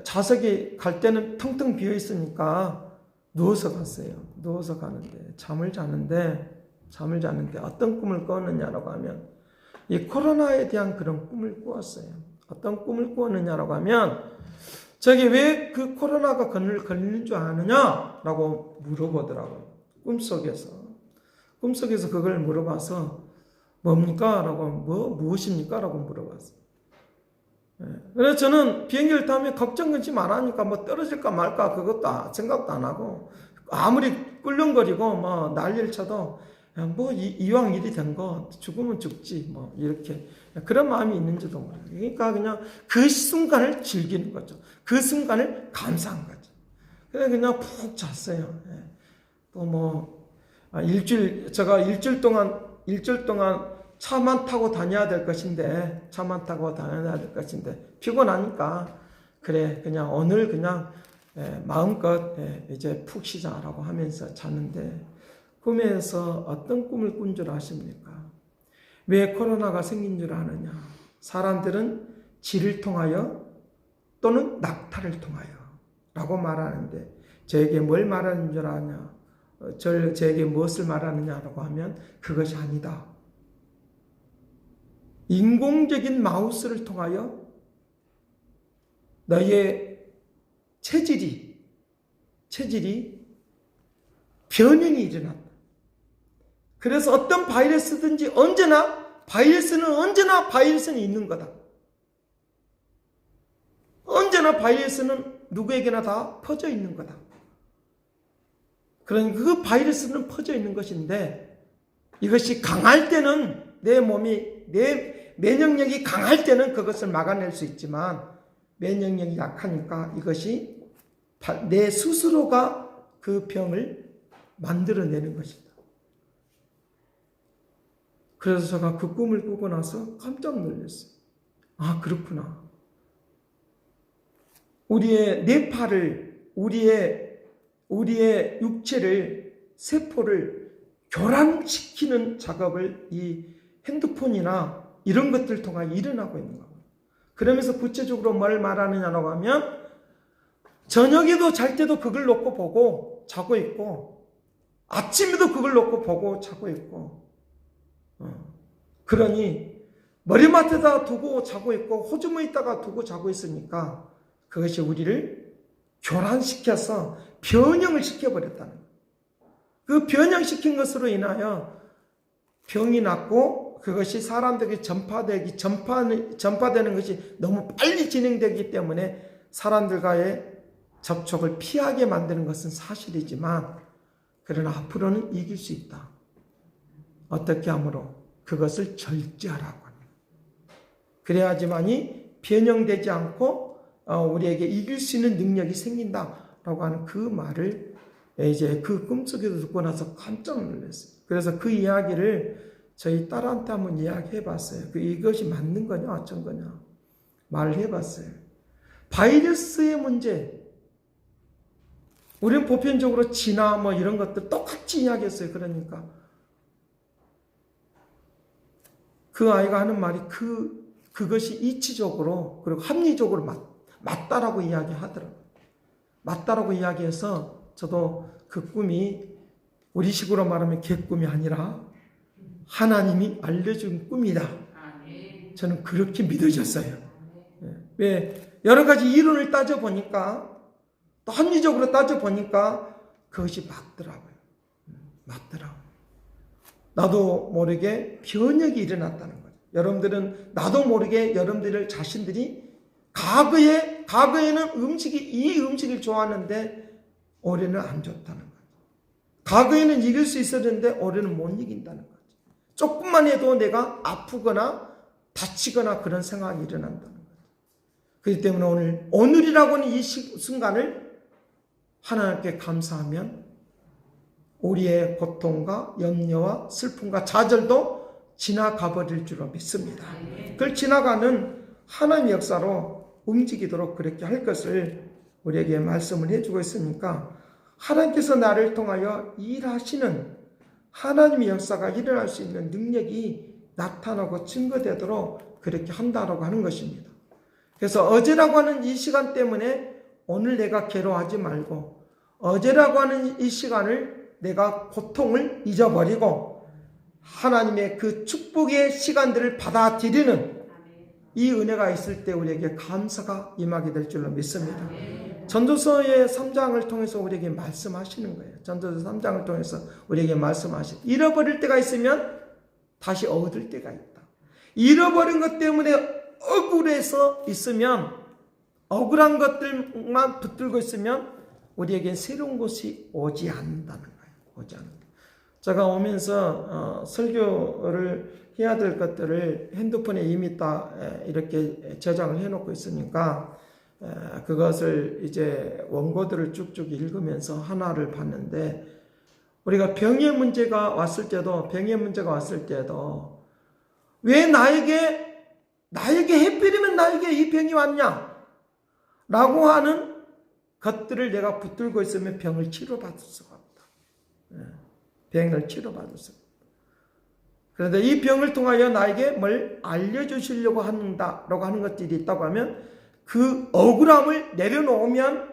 좌석이 갈 때는 텅텅 비어 있으니까 누워서 갔어요. 누워서 가는데 잠을 자는데 어떤 꿈을 꿨느냐라고 하면 이 코로나에 대한 그런 꿈을 꾸었어요. 어떤 꿈을 꾸었느냐라고 하면 저기 왜 그 코로나가 걸리는 줄 아느냐라고 물어보더라고요. 꿈속에서 그걸 물어봐서 뭡니까? 라고 무엇입니까? 라고 물어봤어요. 그래서 저는 비행기를 타면 걱정 근심 안 하니까 떨어질까 말까 그것도 생각도 안 하고, 아무리 꿀렁거리고 난리를 쳐도 이왕 일이 된 거 죽으면 죽지 이렇게 그런 마음이 있는지도 몰라요. 그러니까 그냥 그 순간을 즐기는 거죠. 그 순간을 감사한 거죠. 그래서 그냥 푹 잤어요. 또 제가 일주일 동안 차만 타고 다녀야 될 것인데 피곤하니까 그냥 오늘 그냥 마음껏 이제 푹 쉬자라고 하면서 잤는데, 꿈에서 어떤 꿈을 꾼 줄 아십니까? 왜 코로나가 생긴 줄 아느냐? 사람들은 지를 통하여 또는 낙타를 통하여 라고 말하는데, 저에게 뭘 말하는 줄 아냐? 저에게 무엇을 말하느냐라고 하면 그것이 아니다. 인공적인 마우스를 통하여 너의 체질이 변형이 일어난다. 그래서 어떤 바이러스든지 언제나 바이러스는 있는 거다. 언제나 바이러스는 누구에게나 다 퍼져 있는 거다. 그러니까 그 바이러스는 퍼져 있는 것인데 이것이 강할 때는 내 면역력이 강할 때는 그것을 막아낼 수 있지만 면역력이 약하니까 이것이 내 스스로가 그 병을 만들어내는 것이다. 그래서 제가 그 꿈을 꾸고 나서 깜짝 놀랐어요. 아, 그렇구나. 우리의 뇌파를, 우리의 육체를, 세포를 교란시키는 작업을 이 핸드폰이나 이런 것들 통해 일어나고 있는 겁니다. 그러면서 구체적으로 뭘 말하느냐고 하면 저녁에도 잘 때도 그걸 놓고 보고 자고 있고 아침에도 그걸 놓고 보고 자고 있고 그러니 머리맡에다 두고 자고 있고 호주머니에다가 두고 자고 있으니까 그것이 우리를 교란시켜서 변형을 시켜버렸다는 거예요. 그 변형시킨 것으로 인하여 병이 났고 그것이 사람들에게 전파되는 것이 너무 빨리 진행되기 때문에 사람들과의 접촉을 피하게 만드는 것은 사실이지만 그러나 앞으로는 이길 수 있다. 어떻게 함으로? 그것을 절제하라고 합니다. 그래야지만이 변형되지 않고 우리에게 이길 수 있는 능력이 생긴다라고 하는 그 말을 이제 그 꿈속에서 듣고 나서 깜짝 놀랐어요. 그래서 그 이야기를 저희 딸한테 한번 이야기해 봤어요. 이것이 맞는 거냐 어쩐 거냐 말을 해봤어요. 바이러스의 문제, 우리는 보편적으로 진화 뭐 이런 것들 똑같이 이야기했어요. 그러니까 그 아이가 하는 말이 그것이 이치적으로 그리고 합리적으로 맞다라고 이야기하더라고요. 맞다라고 이야기해서 저도 그 꿈이 우리식으로 말하면 개꿈이 아니라 하나님이 알려준 꿈이다. 저는 그렇게 믿어졌어요. 왜? 여러 가지 이론을 따져보니까 또 합리적으로 따져보니까 그것이 맞더라고요. 맞더라고요. 나도 모르게 변혁이 일어났다는 거죠. 여러분들은 나도 모르게 여러분들 자신들이 과거에는 이 음식을 좋아하는데 올해는 안 좋다는 거죠. 과거에는 이길 수 있었는데 올해는 못 이긴다는 거죠. 조금만 해도 내가 아프거나 다치거나 그런 상황이 일어난다는 거죠. 그렇기 때문에 오늘이라고 하는 이 순간을 하나님께 감사하면 우리의 고통과 염려와 슬픔과 좌절도 지나가 버릴 줄로 믿습니다. 그걸 지나가는 하나님의 역사로 움직이도록 그렇게 할 것을 우리에게 말씀을 해주고 있으니까 하나님께서 나를 통하여 일하시는 하나님의 역사가 일어날 수 있는 능력이 나타나고 증거되도록 그렇게 한다라고 하는 것입니다. 그래서 어제라고 하는 이 시간 때문에 오늘 내가 괴로워하지 말고 어제라고 하는 이 시간을 내가 고통을 잊어버리고 하나님의 그 축복의 시간들을 받아들이는 이 은혜가 있을 때 우리에게 감사가 임하게 될 줄로 믿습니다. 전도서의 3장을 통해서 우리에게 말씀하시는 거예요. 전도서 3장을 통해서 우리에게 말씀하시는 잃어버릴 때가 있으면 다시 얻을 때가 있다. 잃어버린 것 때문에 억울해서 있으면 억울한 것들만 붙들고 있으면 우리에겐 새로운 것이 오지 않는다는 거예요. 오지 않는다. 제가 오면서 설교를 해야 될 것들을 핸드폰에 이미 다 이렇게 저장을 해놓고 있으니까 그것을 이제 원고들을 쭉쭉 읽으면서 하나를 봤는데 우리가 병의 문제가 왔을 때도 왜 나에게 해필이면 나에게 이 병이 왔냐 라고 하는 것들을 내가 붙들고 있으면 병을 치료받을 수가 없다. 병을 치료받을 수가 없다. 그런데 이 병을 통하여 나에게 뭘 알려주시려고 한다라고 하는 것들이 있다고 하면 그 억울함을 내려놓으면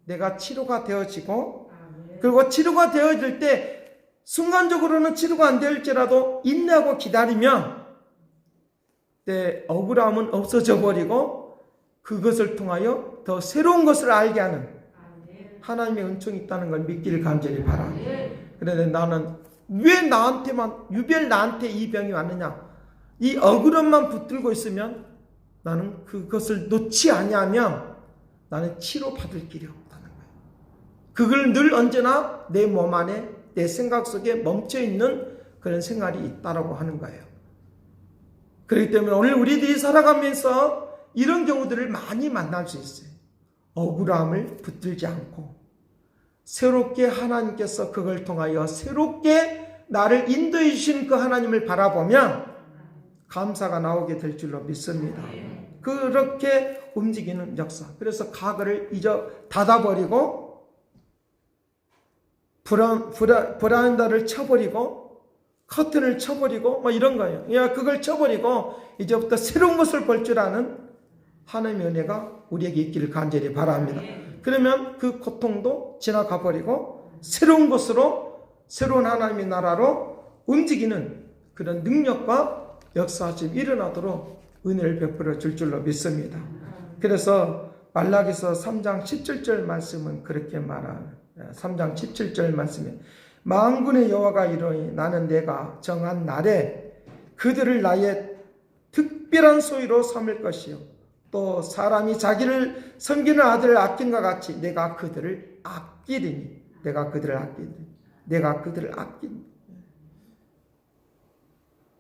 내가 치료가 되어지고 그리고 치료가 되어질 때 순간적으로는 치료가 안 될지라도 인내하고 기다리면 내 억울함은 없어져 버리고 그것을 통하여 더 새로운 것을 알게 하는 하나님의 은총이 있다는 걸 믿기를 간절히 바랍니다. 그런데 나는 왜 나한테만 유별 나한테 이 병이 왔느냐? 이 억울함만 붙들고 있으면 나는 그것을 놓지 아니하면 나는 치료받을 길이 없다는 거예요. 그걸 늘 언제나 내 몸 안에 내 생각 속에 멈춰있는 그런 생활이 있다라고 하는 거예요. 그렇기 때문에 오늘 우리들이 살아가면서 이런 경우들을 많이 만날 수 있어요. 억울함을 붙들지 않고 새롭게 하나님께서 그걸 통하여 새롭게 나를 인도해 주신 그 하나님을 바라보면 감사가 나오게 될 줄로 믿습니다. 그렇게 움직이는 역사. 그래서 과거를 닫아버리고 브라인더를 쳐버리고 커튼을 쳐버리고 뭐 이런 거예요. 그걸 쳐버리고 이제부터 새로운 것을 볼 줄 아는 하나님의 은혜가 우리에게 있기를 간절히 바랍니다. 그러면 그 고통도 지나가 버리고 새로운 것으로 새로운 하나님의 나라로 움직이는 그런 능력과 역사하심이 일어나도록 은혜를 베풀어 줄 줄로 믿습니다. 그래서 말라기서 3장 17절 말씀은 그렇게 말하는 3장 17절 말씀에 만군의 여호와가 이르노니 나는 내가 정한 날에 그들을 나의 특별한 소유로 삼을 것이요 또 사람이 자기를 섬기는 아들을 아낀 것 같이 내가 그들을 아끼리니 내가 그들을 아끼리니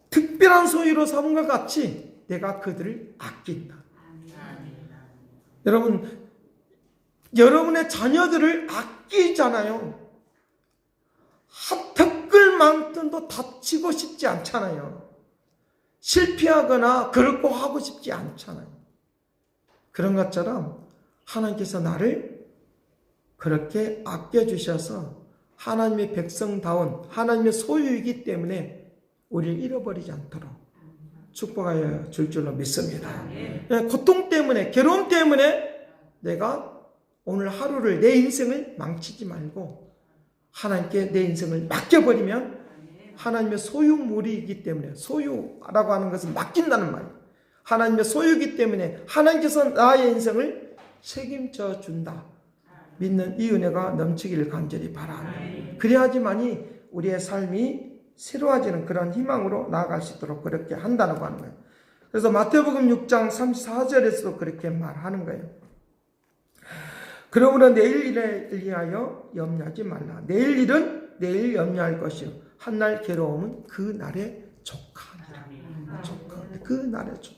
특별한 소유로 삼은 것 같이 내가 그들을 아낀다. 여러분, 여러분의 자녀들을 아끼잖아요. 핫턱글만큼도 다치고 싶지 않잖아요. 실패하거나 그렇고 하고 싶지 않잖아요. 그런 것처럼 하나님께서 나를 그렇게 아껴주셔서 하나님의 백성다운 하나님의 소유이기 때문에 우리를 잃어버리지 않도록 축복하여 줄 줄로 믿습니다. 고통 때문에 괴로움 때문에 내가 오늘 하루를 내 인생을 망치지 말고 하나님께 내 인생을 맡겨버리면 하나님의 소유물이기 때문에 소유라고 하는 것은 맡긴다는 말이에요. 하나님의 소유이기 때문에 하나님께서 나의 인생을 책임져 준다. 믿는 이 은혜가 넘치기를 간절히 바랍니다. 그래야지만이 우리의 삶이 새로워지는 그런 희망으로 나아갈 수 있도록 그렇게 한다고 하는 거예요. 그래서 마태복음 6장 34절에서도 그렇게 말하는 거예요. 그러므로 내일 일에 위하여 염려하지 말라. 내일 일은 내일 염려할 것이요 한날 괴로움은 그 날에 족하니라. 그 날에 족하니라.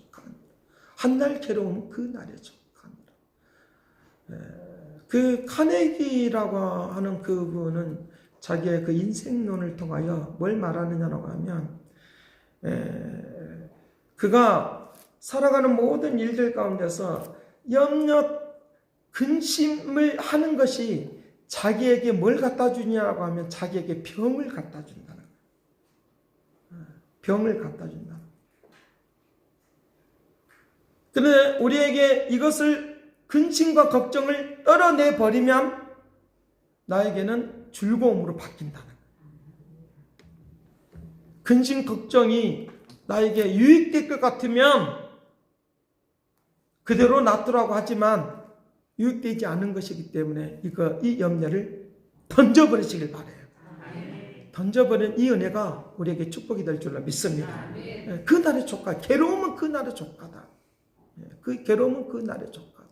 한날 괴로움은 그 날에 족하니라. 그 카네기라고 하는 그분은 자기의 그 인생론을 통하여 뭘 말하느냐라고 하면 그가 살아가는 모든 일들 가운데서 염려 근심을 하는 것이 자기에게 뭘 갖다 주냐라고 하면 자기에게 병을 갖다 준다는 거예요. 병을 갖다 준다. 그런데 우리에게 이것을 근심과 걱정을 떨어내 버리면 나에게는 즐거움으로 바뀐다는 거예요. 근심 걱정이 나에게 유익될 것 같으면 그대로 놔두라고 하지만 유익되지 않은 것이기 때문에 이 염려를 던져버리시길 바라요. 던져버린 이 은혜가 우리에게 축복이 될 줄로 믿습니다. 그날의 족하, 괴로움은 그날의 족하다. 그 괴로움은 그날의 족하다.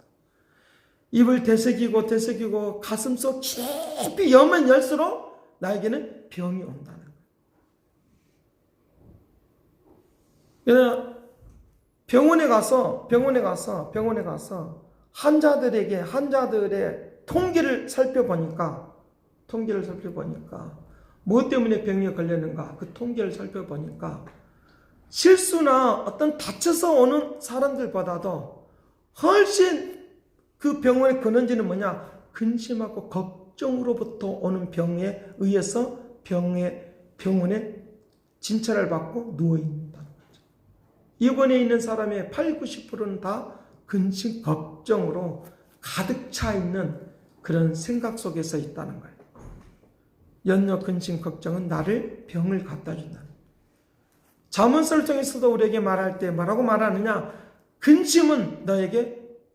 입을 되새기고 가슴속 깊이 열면 열수록 나에게는 병이 온다는 거예요. 병원에 가서 환자들의 통계를 살펴보니까 무엇 때문에 병에 걸렸는가 그 통계를 살펴보니까 실수나 어떤 다쳐서 오는 사람들보다도 훨씬 그 병원의 근원지는 뭐냐? 근심하고 걱정으로부터 오는 병에 의해서 병원에 진찰을 받고 누워있다는 거죠. 입원해 있는 사람의 80~90%는 다 근심, 걱정으로 가득 차 있는 그런 생각 속에서 있다는 거예요. 염려, 근심, 걱정은 나를 병을 갖다 준다. 잠언서를 통해서도 우리에게 말할 때 뭐라고 말하느냐? 근심은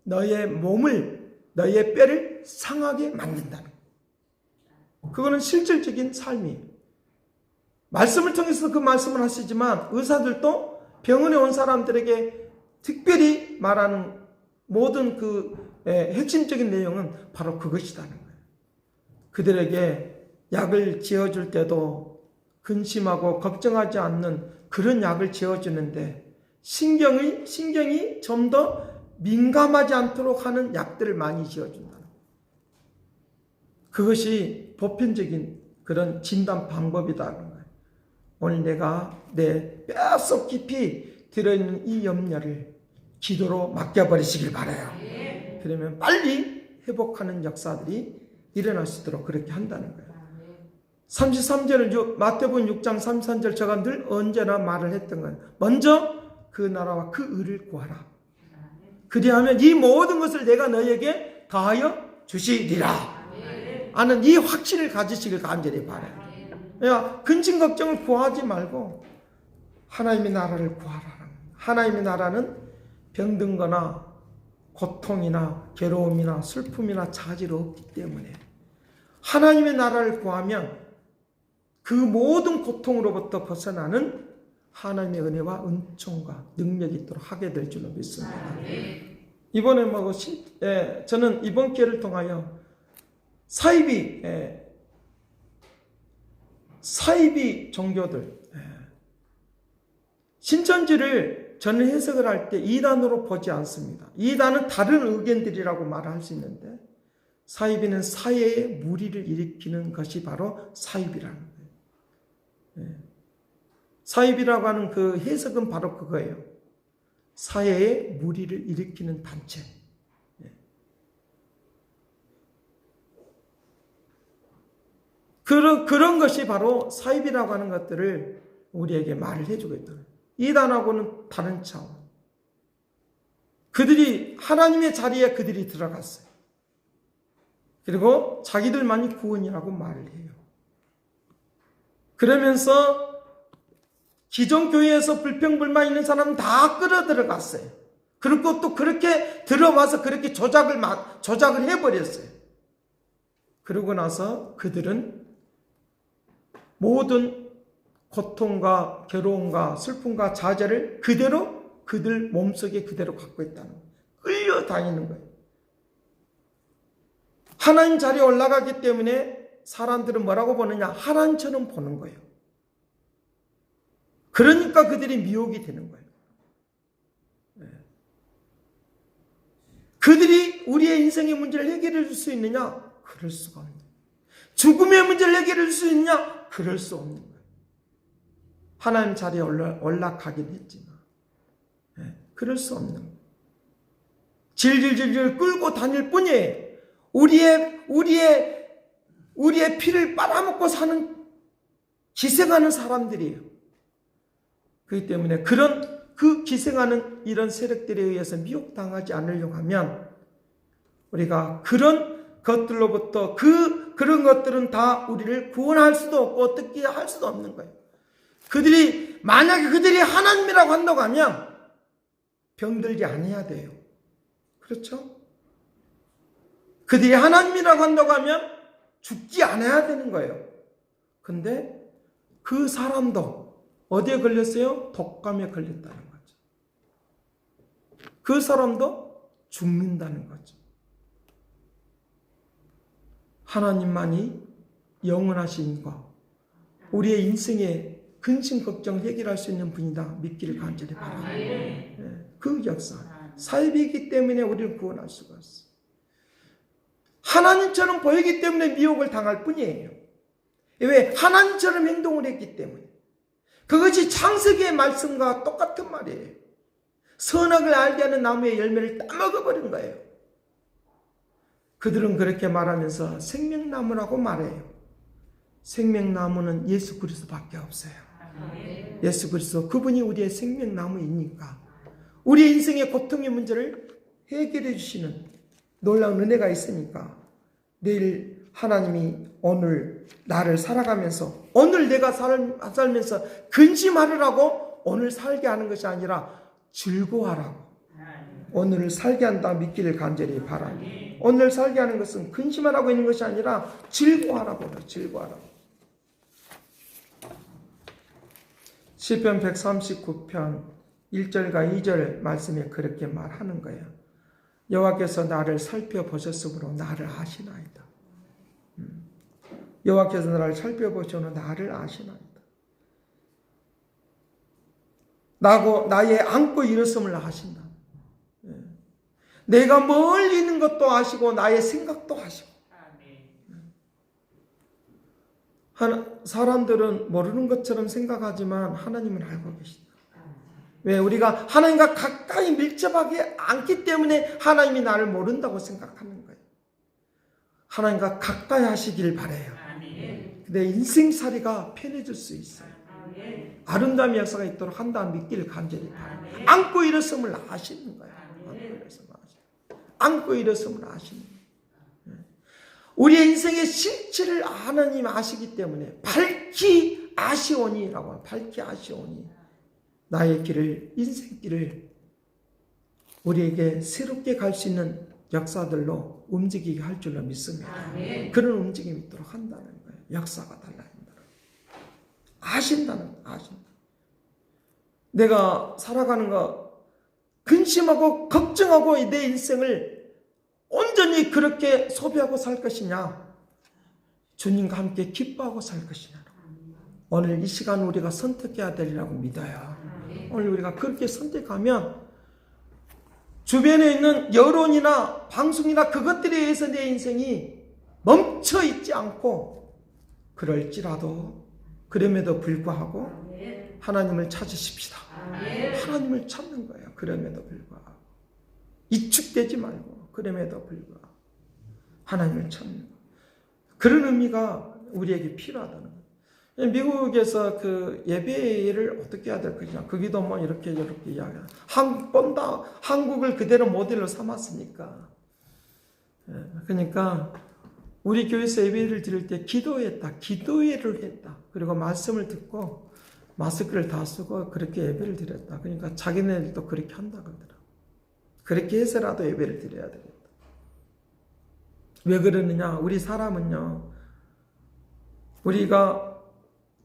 너의 몸을, 너의 뼈를 상하게 만든다는 거예요. 그거는 실질적인 삶이에요. 말씀을 통해서 그 말씀을 하시지만 의사들도 병원에 온 사람들에게 특별히 말하는 모든 그 핵심적인 내용은 바로 그것이라는 거예요. 그들에게 약을 지어줄 때도 근심하고 걱정하지 않는 그런 약을 지어주는데 신경이 좀 더 민감하지 않도록 하는 약들을 많이 지어준다는 거예요. 그것이 보편적인 그런 진단 방법이라는 거예요. 오늘 내가 내 뼛속 깊이 들어있는 이 염려를 기도로 맡겨버리시길 바라요. 그러면 빨리 회복하는 역사들이 일어날 수 있도록 그렇게 한다는 거예요. 33절 마태복음 6장 33절 제가 늘 언제나 말을 했던 건 먼저 그 나라와 그 의를 구하라. 그리하면 이 모든 것을 내가 너에게 더하여 주시리라 하는 이 확신을 가지시길 간절히 바라요. 그러니까 근심 걱정을 구하지 말고 하나님의 나라를 구하라. 하나님의 나라는 병든 거나 고통이나 괴로움이나 슬픔이나 차질이 없기 때문에 하나님의 나라를 구하면 그 모든 고통으로부터 벗어나는 하나님의 은혜와 은총과 능력이 있도록 하게 될 줄로 믿습니다. 이번에 저는 이번 기회를 통하여 사이비 종교들 신천지를 저는 해석을 할 때 이단으로 보지 않습니다. 이단은 다른 의견들이라고 말할 수 있는데 사이비는 사회에 무리를 일으키는 것이 바로 사이비라는 거예요. 사이비라고 하는 그 해석은 바로 그거예요. 사회에 무리를 일으키는 단체. 그런 것이 바로 사이비라고 하는 것들을 우리에게 말을 해주고 있다. 이단하고는 다른 차원. 그들이 하나님의 자리에 그들이 들어갔어요. 그리고 자기들만이 구원이라고 말을 해요. 그러면서 기존 교회에서 불평불만 있는 사람은 다 끌어들어갔어요. 그리고 또 그렇게 들어와서 그렇게 조작을 해버렸어요. 그러고 나서 그들은 모든 고통과 괴로움과 슬픔과 좌절을 그대로 그들 몸속에 그대로 갖고 있다는 거예요. 끌려다니는 거예요. 하나님 자리에 올라가기 때문에 사람들은 뭐라고 보느냐? 하나님처럼 보는 거예요. 그러니까 그들이 미혹이 되는 거예요. 그들이 우리의 인생의 문제를 해결해 줄 수 있느냐? 그럴 수가 없는 거예요. 죽음의 문제를 해결해 줄 수 있느냐? 그럴 수 없는 거예요. 하나님 자리에 올라가긴 했지만 그럴 수 없는 거예요. 질질질질 끌고 다닐 뿐이에요. 우리의 피를 빨아먹고 사는 기생하는 사람들이에요. 그렇기 때문에 그 기생하는 이런 세력들에 의해서 미혹당하지 않으려고 하면 우리가 그런 것들로부터 그런 것들은 다 우리를 구원할 수도 없고 어떻게 할 수도 없는 거예요. 만약에 그들이 하나님이라고 한다고 하면 병들지 않아야 돼요. 그렇죠? 그들이 하나님이라고 한다고 하면 죽지 않아야 되는 거예요. 근데 그 사람도 어디에 걸렸어요? 독감에 걸렸다는 거죠. 그 사람도 죽는다는 거죠. 하나님만이 영원하신 것, 우리의 인생의 근심 걱정을 해결할 수 있는 분이다 믿기를 간절히 바랍니다. 그 역사, 사이비이기 때문에 우리를 구원할 수가 없어요. 하나님처럼 보이기 때문에 미혹을 당할 뿐이에요. 왜? 하나님처럼 행동을 했기 때문에. 그것이 창세기의 말씀과 똑같은 말이에요. 선악을 알게 하는 나무의 열매를 따먹어버린 거예요. 그들은 그렇게 말하면서 생명나무라고 말해요. 생명나무는 예수 그리스도밖에 없어요. 예수 그리스도, 그분이 우리의 생명나무이니까 우리의 인생의 고통의 문제를 해결해 주시는 놀라운 은혜가 있으니까 내일 하나님이 오늘 나를 살아가면서 오늘 내가 살면서 근심하느라고 오늘 살게 하는 것이 아니라 즐거워하라고 오늘을 살게 한다 믿기를 간절히 바랍니다. 오늘 살게 하는 것은 근심하라고 있는 것이 아니라 즐거워하라고 해요. 즐거워하라고. 시편 139편 1절과 2절 말씀에 그렇게 말하는 거예요. 여호와께서 나를 살펴보셨으므로 나를 아시나이다. 여호와께서 나를 살펴보시므로 나를 아시나이다. 나의 안고 일었음을 아신다. 내가 멀리 있는 것도 아시고 나의 생각도 아시고. 사람들은 모르는 것처럼 생각하지만 하나님은 알고 계신다. 왜? 우리가 하나님과 가까이 밀접하게 않기 때문에 하나님이 나를 모른다고 생각하는 거예요. 하나님과 가까이 하시길 바라요. 내 인생살이가 편해질 수 있어요. 아름다운 역사가 있도록 한다는 믿기를 간절히 바라요. 안고 일었음을 아시는 거예요. 안고 일었음을 아시는 거예요. 우리의 인생의 실체를 하나님 아시기 때문에 밝히 아시오니라고, 밝히 아시오니 나의 길을, 인생길을 우리에게 새롭게 갈 수 있는 역사들로 움직이게 할 줄로 믿습니다. 그런 움직임이 있도록 한다는 거예요. 역사가 달라진다. 아신다. 내가 살아가는 거 근심하고 걱정하고 내 인생을 온전히 그렇게 소비하고 살 것이냐, 주님과 함께 기뻐하고 살 것이냐. 오늘 이 시간 우리가 선택해야 되리라고 믿어요. 오늘 우리가 그렇게 선택하면 주변에 있는 여론이나 방송이나 그것들에 의해서 내 인생이 멈춰 있지 않고, 그럴지라도 그럼에도 불구하고 하나님을 찾으십시다. 하나님을 찾는 거예요. 그럼에도 불구하고 이축되지 말고 그럼에도 불구하고 하나님을 찾는 거예요. 그런 의미가 우리에게 필요하다는 거예요. 미국에서 그 예배를 어떻게 해야 될 것이냐, 거기도 뭐 이렇게 이야기해요. 한국을 그대로 모델로 삼았으니까. 그러니까 우리 교회에서 예배를 드릴 때 기도회를 했다. 그리고 말씀을 듣고 마스크를 다 쓰고 그렇게 예배를 드렸다. 그러니까 자기네들도 그렇게 한다 그러더라. 그렇게 해서라도 예배를 드려야 되겠다. 왜 그러느냐? 우리 사람은요, 우리가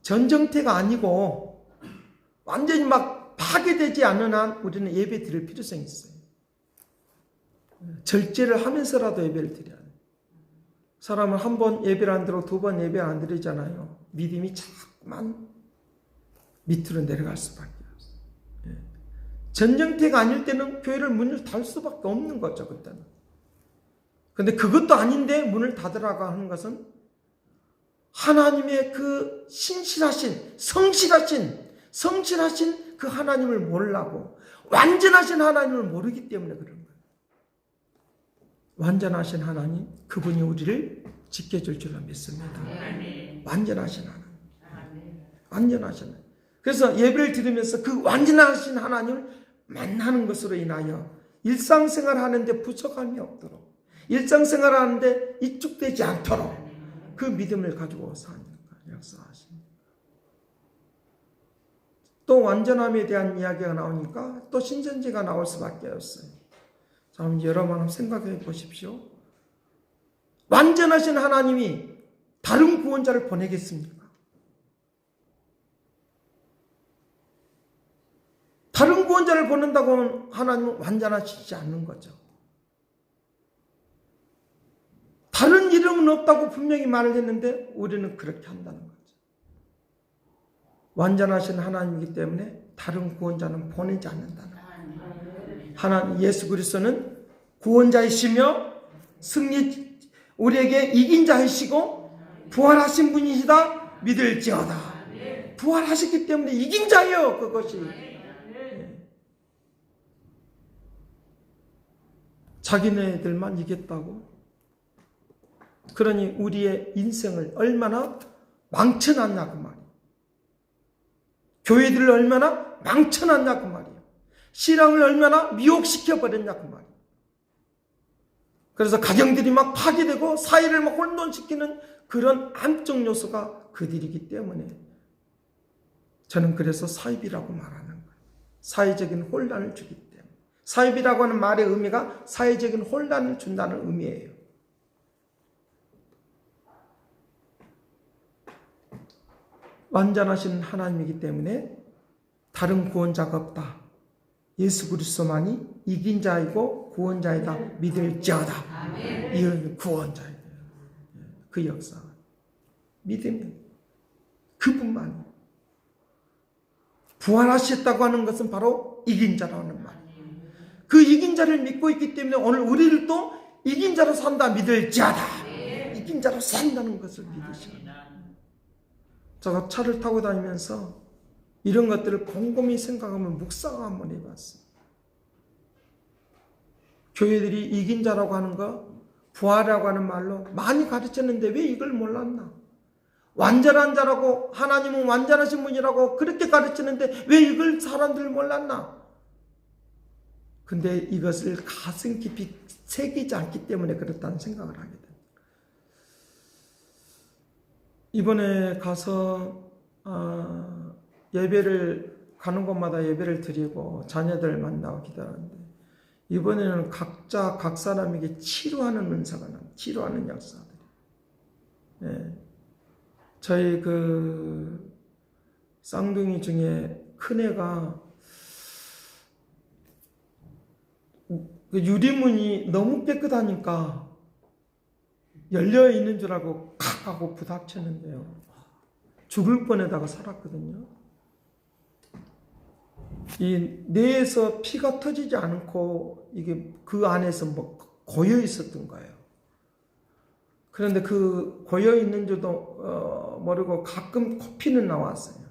전정태가 아니고 완전히 막 파괴되지 않는 한 우리는 예배 드릴 필요성이 있어요. 절제를 하면서라도 예배를 드려야 돼요. 사람은 한 번 예배를 안 드리고 두 번 예배를 안 드리잖아요. 믿음이 자꾸만 밑으로 내려갈 수밖에 없어요. 전정태가 아닐 때는 교회를 문을 닫을 수밖에 없는 거죠, 그때는. 근데 그것도 아닌데 문을 닫으라고 하는 것은 하나님의 그 신실하신, 성실하신 그 하나님을 모르고 완전하신 하나님을 모르기 때문에 그런 거예요. 완전하신 하나님, 그분이 우리를 지켜줄 줄로 믿습니다. 완전하신 하나님. 완전하신 하나님. 그래서 예배를 드리면서 그 완전하신 하나님을 만나는 것으로 인하여 일상생활 하는데 부족함이 없도록, 일상생활 하는데 이축되지 않도록 그 믿음을 가지고 사는 거예요. 역사하십니다. 또 완전함에 대한 이야기가 나오니까 또 신천지가 나올 수밖에 없어요. 자, 여러분 한번 생각해 보십시오. 완전하신 하나님이 다른 구원자를 보내겠습니까? 다른 구원자를 보낸다고 하면 하나님은 완전하시지 않는 거죠. 다른 이름은 없다고 분명히 말을 했는데 우리는 그렇게 한다는 거죠. 완전하신 하나님이기 때문에 다른 구원자는 보내지 않는다는 거예요. 하나님 예수 그리스도는 구원자이시며 우리에게 이긴 자이시고 부활하신 분이시다 믿을지어다. 부활하셨기 때문에 이긴 자예요. 그것이. 자기네들만 이겼다고? 그러니 우리의 인생을 얼마나 망쳐놨냐고 말이에요. 교회들을 얼마나 망쳐놨냐고 말이에요. 신앙을 얼마나 미혹시켜버렸냐고 말이에요. 그래서 가정들이 막 파괴되고 사회를 막 혼돈시키는 그런 암적 요소가 그들이기 때문에 저는 그래서 사입이라고 말하는 거예요. 사회적인 혼란을 주기 때문에. 사입이라고 하는 말의 의미가 사회적인 혼란을 준다는 의미예요. 완전하신 하나님이기 때문에 다른 구원자가 없다. 예수 그리스도만이 이긴 자이고 구원자이다. 믿을지어다. 이은 구원자이다. 그 역사. 믿으면 그분만이. 부활하셨다고 하는 것은 바로 이긴 자라는 말. 그 이긴 자를 믿고 있기 때문에 오늘 우리를 또 이긴 자로 산다 믿을지어다. 이긴 자로 산다는 것을 믿으시오. 제가 차를 타고 다니면서 이런 것들을 곰곰이 생각하면 묵상을 한번 해봤어요. 교회들이 이긴 자라고 하는 거, 부활이라고 하는 말로 많이 가르쳤는데 왜 이걸 몰랐나? 완전한 자라고, 하나님은 완전하신 분이라고 그렇게 가르치는데 왜 이걸 사람들 몰랐나? 근데 이것을 가슴 깊이 새기지 않기 때문에 그렇다는 생각을 하게 됩니다. 이번에 가서 예배를 가는 곳마다 예배를 드리고 자녀들 만나고 기도하는데 이번에는 각자 각 사람에게 치료하는 은사가 납니다. 치료하는 역사들. 예. 저희 그 쌍둥이 중에 큰애가 그 유리문이 너무 깨끗하니까 열려 있는 줄 알고 칵 하고 부닥쳤는데요. 죽을 뻔에다가 살았거든요. 이 뇌에서 피가 터지지 않고 이게 그 안에서 뭐 고여 있었던 거예요. 그런데 그 고여 있는 줄도 모르고 가끔 코피는 나왔어요.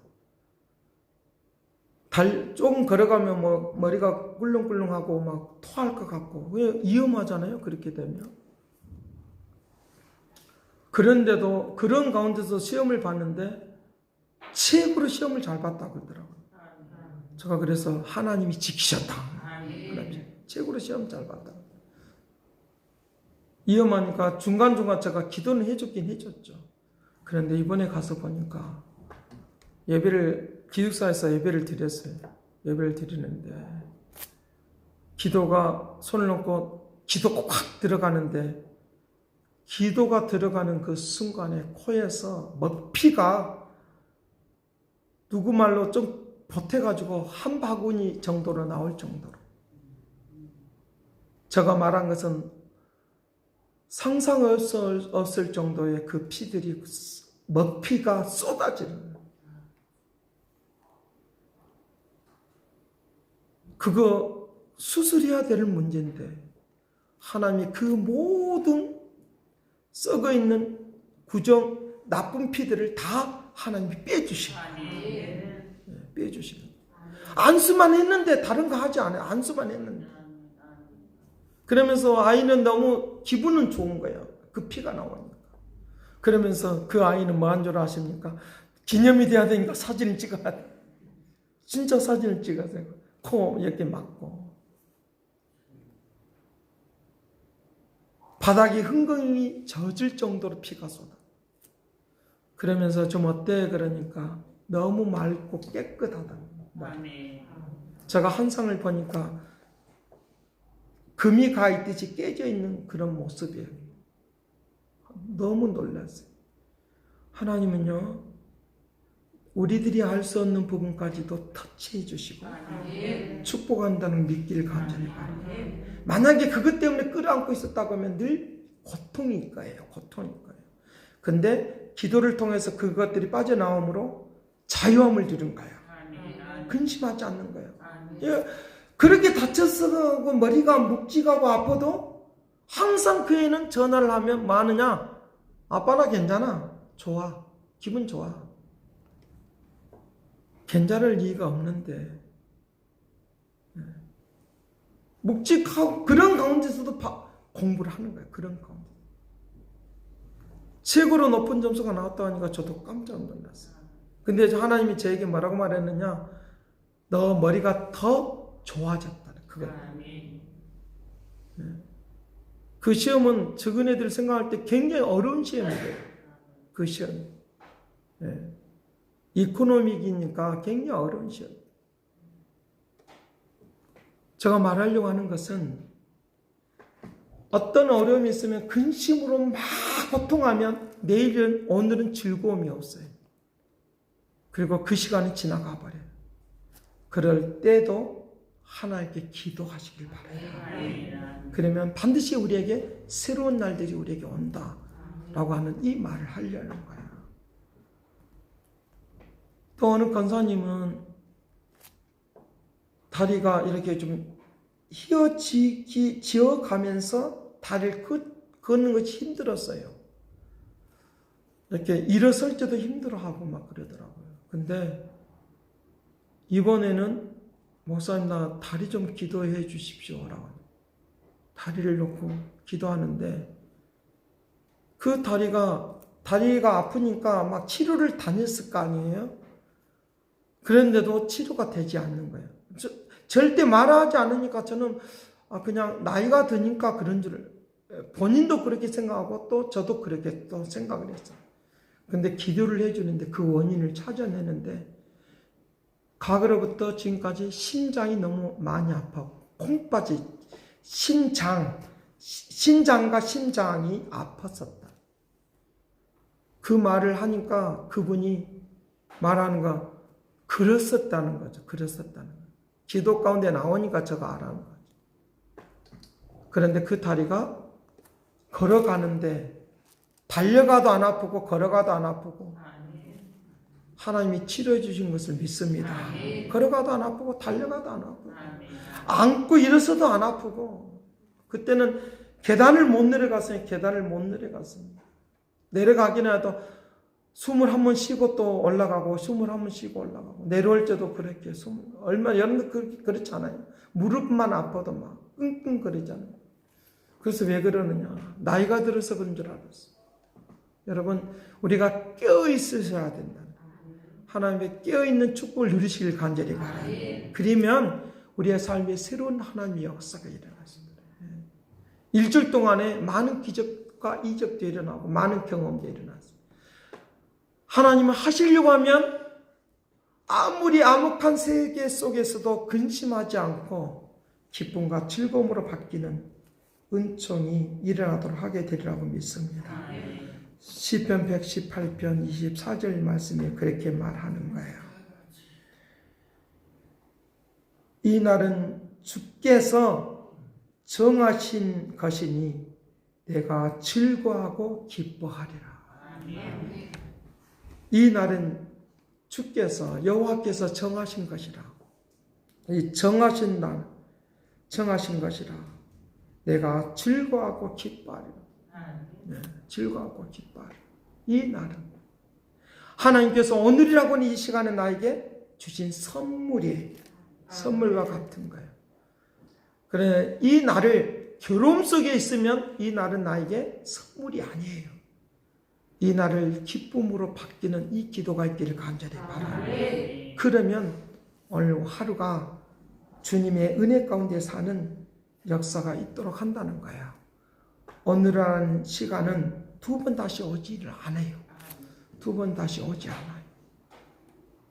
조금 걸어가면 뭐 머리가 꿀렁꿀렁하고 막 토할 것 같고 위험하잖아요. 그렇게 되면. 그런데도 그런 가운데서 시험을 봤는데 최고로 시험을 잘 봤다고 그러더라고요. 제가 그래서 하나님이 지키셨다. 최고로 시험 잘 봤다. 위험하니까 중간중간 제가 기도는 해줬긴 해줬죠. 그런데 이번에 가서 보니까 기숙사에서 예배를 드렸어요. 예배를 드리는데 기도가 손을 놓고 기도가 확 들어가는데 기도가 들어가는 그 순간에 코에서 먹피가 누구 말로 좀 보태가지고 한 바구니 정도로 나올 정도로. 제가 말한 것은 상상할 수 없을 정도의 그 피들이 먹피가 쏟아지는 거예요. 그거 수술해야 될 문제인데 하나님이 그 모든 썩어 있는 구정 나쁜 피들을 다 하나님이 빼주시는 거예요. 빼주시는 거예요. 안수만 했는데 다른 거 하지 않아요. 안수만 했는데. 그러면서 아이는 너무 기분은 좋은 거예요. 그 피가 나오니까. 그러면서 그 아이는 뭐 한 줄 아십니까? 기념이 돼야 되니까 사진을 찍어야 돼. 진짜 사진을 찍어야 돼. 코 이렇게 막고. 바닥이 흥건히 젖을 정도로 피가 쏟아. 그러면서 좀 어때? 그러니까 너무 맑고 깨끗하다. 제가 한상을 보니까 금이 가 있듯이 깨져 있는 그런 모습이에요. 너무 놀랐어요. 하나님은요, 우리들이 알 수 없는 부분까지도 터치해 주시고 축복한다는 믿기를 간절히 바랍니다. 만약에 그것 때문에 끌어안고 있었다고 하면 늘 고통일 거예요. 고통일 거예요. 근데 기도를 통해서 그것들이 빠져나옴으로 자유함을 주는 거예요. 근심하지 않는 거예요. 그렇게 다쳤어 머리가 묵직하고 아파도 항상 그 애는 전화를 하면 뭐 하느냐? 아빠 나 괜찮아. 좋아. 기분 좋아. 괜찮을 이유가 없는데 묵직하고 그런 가운데서도 공부를 하는 거예요. 그런 가운데. 최고로 높은 점수가 나왔다고 하니까 저도 깜짝 놀랐어요. 근데 하나님이 저에게 뭐라고 말했느냐? 너 머리가 더 좋아졌다는 그거. 그 시험은 적은 애들 생각할 때 굉장히 어려운 시험이에요. 그 시험. 이코노믹이니까 굉장히 어려운 시험. 제가 말하려고 하는 것은 어떤 어려움이 있으면 근심으로 막 고통하면 오늘은 즐거움이 없어요. 그리고 그 시간이 지나가 버려요. 그럴 때도 하나님께 기도하시길 바라요. 그러면 반드시 우리에게 새로운 날들이 우리에게 온다라고 하는 이 말을 하려는 거예요. 또 어느 권사님은 다리가 이렇게 좀 휘어지어가면서 다리를 걷는 것이 힘들었어요. 이렇게 일어설 때도 힘들어하고 막 그러더라고요. 근데 이번에는 목사님 나 다리 좀 기도해 주십시오라고 다리를 놓고 기도하는데 그 다리가 아프니까 막 치료를 다녔을 거 아니에요. 그런데도 치료가 되지 않는 거예요. 절대 말하지 않으니까 저는 그냥 나이가 드니까 그런 줄 본인도 그렇게 생각하고 또 저도 그렇게 또 생각을 했어요. 근데 기도를 해주는데 그 원인을 찾아내는데 과거로부터 지금까지 심장이 너무 많이 아파고 콩팥이 신장과 심장이 아팠었다. 그 말을 하니까 그분이 말하는 거 그랬었다는 거죠. 그랬었다는 거죠. 기도 가운데 나오니까 저가 알아는 거죠. 그런데 그 다리가 걸어가는데 달려가도 안 아프고 걸어가도 안 아프고 하나님이 치료해 주신 것을 믿습니다. 걸어가도 안 아프고 달려가도 안 아프고 앉고 일어서도 안 아프고 그때는 계단을 못 내려갔어요. 내려가긴 해도 숨을 한 번 쉬고 또 올라가고 숨을 한 번 쉬고 올라가고 내려올 때도 그렇게 얼마나 여러분들 그렇잖아요. 무릎만 아파도 막 끙끙거리잖아요. 그래서 왜 그러느냐? 나이가 들어서 그런 줄 알았어요. 여러분 우리가 깨어있으셔야 된다. 하나님의 깨어있는 축복을 누리시길 간절히 바라요. 그러면 우리의 삶에 새로운 하나님의 역사가 일어났습니다. 일주일 동안에 많은 기적과 이적도 일어나고 많은 경험도 일어났습니다. 하나님은 하시려고 하면 아무리 암흑한 세계 속에서도 근심하지 않고 기쁨과 즐거움으로 바뀌는 은총이 일어나도록 하게 되리라고 믿습니다. 시편 118편 24절 말씀에 그렇게 말하는 거예요. 이 날은 주께서 정하신 것이니 내가 즐거워하고 기뻐하리라. 이 날은 주께서 여호와께서 정하신 것이라. 이 정하신 날, 정하신 것이라. 내가 즐거워하고 기뻐하리라. 네, 즐거워하고 기뻐하리라. 이 날은 하나님께서 오늘이라고 하는 이 시간에 나에게 주신 선물과 같은 거예요. 그래 이 날을 괴로움 속에 있으면 이 날은 나에게 선물이 아니에요. 이 날을 기쁨으로 바뀌는 이 기도가 있기를 간절히 바라요. 그러면 오늘 하루가 주님의 은혜 가운데 사는 역사가 있도록 한다는 거야. 오늘이라는 시간은 두 번 다시 오지를 않아요. 두 번 다시 오지 않아요.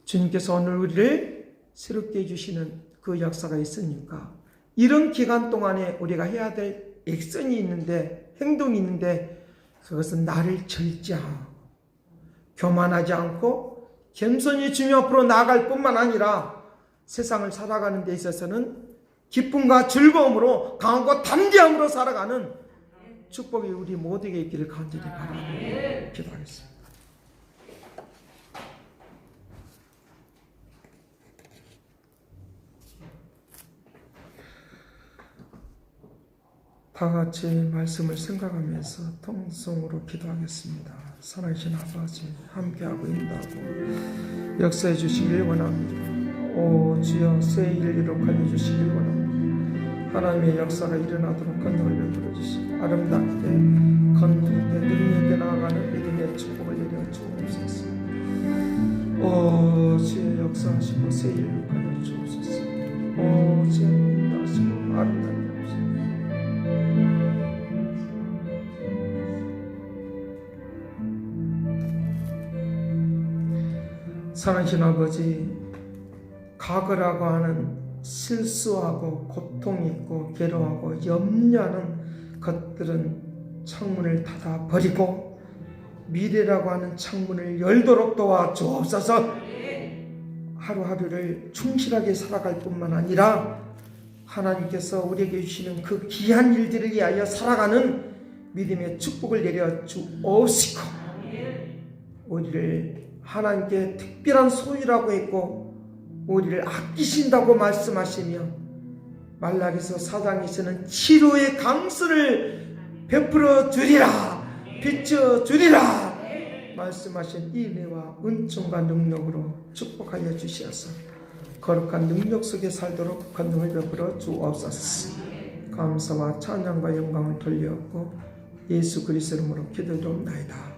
주님께서 오늘 우리를 새롭게 해주시는 그 역사가 있으니까 이런 기간 동안에 우리가 해야 될 액션이 있는데 행동이 있는데 그것은 나를 절제하고 교만하지 않고 겸손히 주님 앞으로 나아갈 뿐만 아니라 세상을 살아가는 데 있어서는 기쁨과 즐거움으로 강하고 담대함으로 살아가는 축복이 우리 모두에게 있기를 간절히 바라며 기도하겠습니다. 다 같이 말씀을 생각하면서 통성으로 기도하겠습니다. 살아계신 아버지 함께하고 인도하고 역사해 주시길 원합니다. 오 주여 새 일을 이룩하여 주시길 원합니다. 하나님의 역사가 일어나도록 건너를 부어주시고 아름답게 건너게 능력있게 나아가는 믿음의 축복을 내려 주옵소서. 오 주의 역사하시고 새 일을 이룩하여 주옵소서. 오 주의 인도하시고 아름답게 사랑하신 아버지, 과거라고 하는 실수하고 고통 있고 괴로워하고 염려하는 것들은 창문을 닫아 버리고 미래라고 하는 창문을 열도록 도와주옵소서. 하루하루를 충실하게 살아갈 뿐만 아니라 하나님께서 우리에게 주시는 그 귀한 일들을 위하여 살아가는 믿음의 축복을 내려 주옵시고, 우리를 하나님께 특별한 소유라고 했고 우리를 아끼신다고 말씀하시며 말라기서 4장에서는 치료의 강수를 베풀어 주리라, 비춰 주리라 말씀하신 이 은혜와 은총과 능력으로 축복하여 주시어서 거룩한 능력 속에 살도록 권능을 베풀어 주옵소서. 감사와 찬양과 영광을 돌려옵고 예수 그리스도 이름으로 기도드리옵나이다.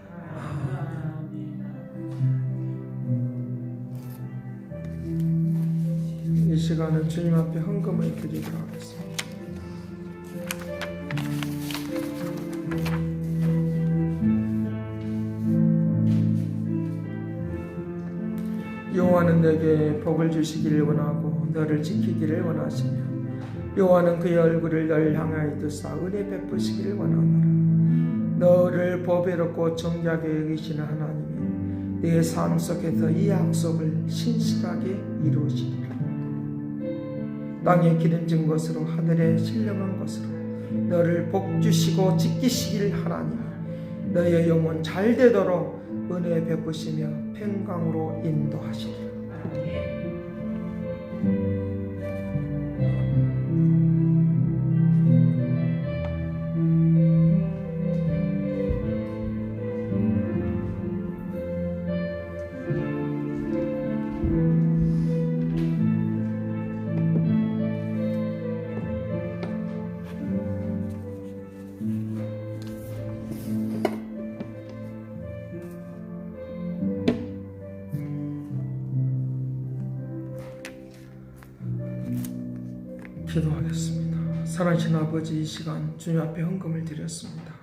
이 시간은 주님 앞에 헌금을 드리도록 하겠습니다. 여호와는 내게 복을 주시기를 원하고 너를 지키기를 원하시며 여호와는 그의 얼굴을 널 향하여 두사 은혜 베푸시기를 원하노라. 너를 보배롭고 정직하게 여기시는 하나님이 내 삶 속에서 이 약속을 신실하게 이루시리라. 땅에 기름진 것으로 하늘에 신령한 것으로 너를 복주시고 지키시길 하나님, 너의 영혼 잘 되도록 은혜 베푸시며 평강으로 인도하시리라. 기도하겠습니다. 사랑하신 아버지, 이 시간 주님 앞에 헌금을 드렸습니다.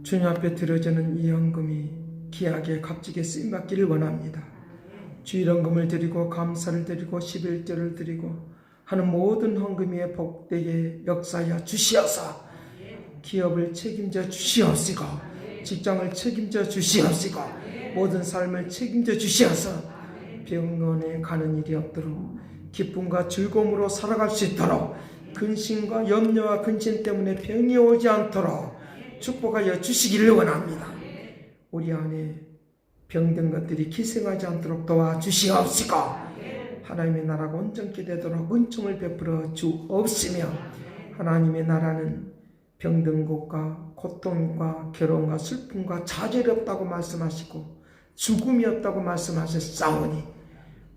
주님 앞에 드려지는 이 헌금이 귀하게 값지게 쓰임받기를 원합니다. 주일 헌금을 드리고 감사를 드리고 11조를 드리고 하는 모든 헌금이 복되게 역사하여 주시어서 기업을 책임져 주시옵시고 직장을 책임져 주시옵시고 모든 삶을 책임져 주시어서 병원에 가는 일이 없도록 기쁨과 즐거움으로 살아갈 수 있도록 근심과 염려와 근심 때문에 병이 오지 않도록 축복하여 주시기를 원합니다. 우리 안에 병든 것들이 기생하지 않도록 도와주시옵시고 하나님의 나라가 온전케 되도록 은총을 베풀어 주옵시며 하나님의 나라는 병든 곳과 고통과 괴로움과 슬픔과 좌절이 없다고 말씀하시고 죽음이 없다고 말씀하셨사오니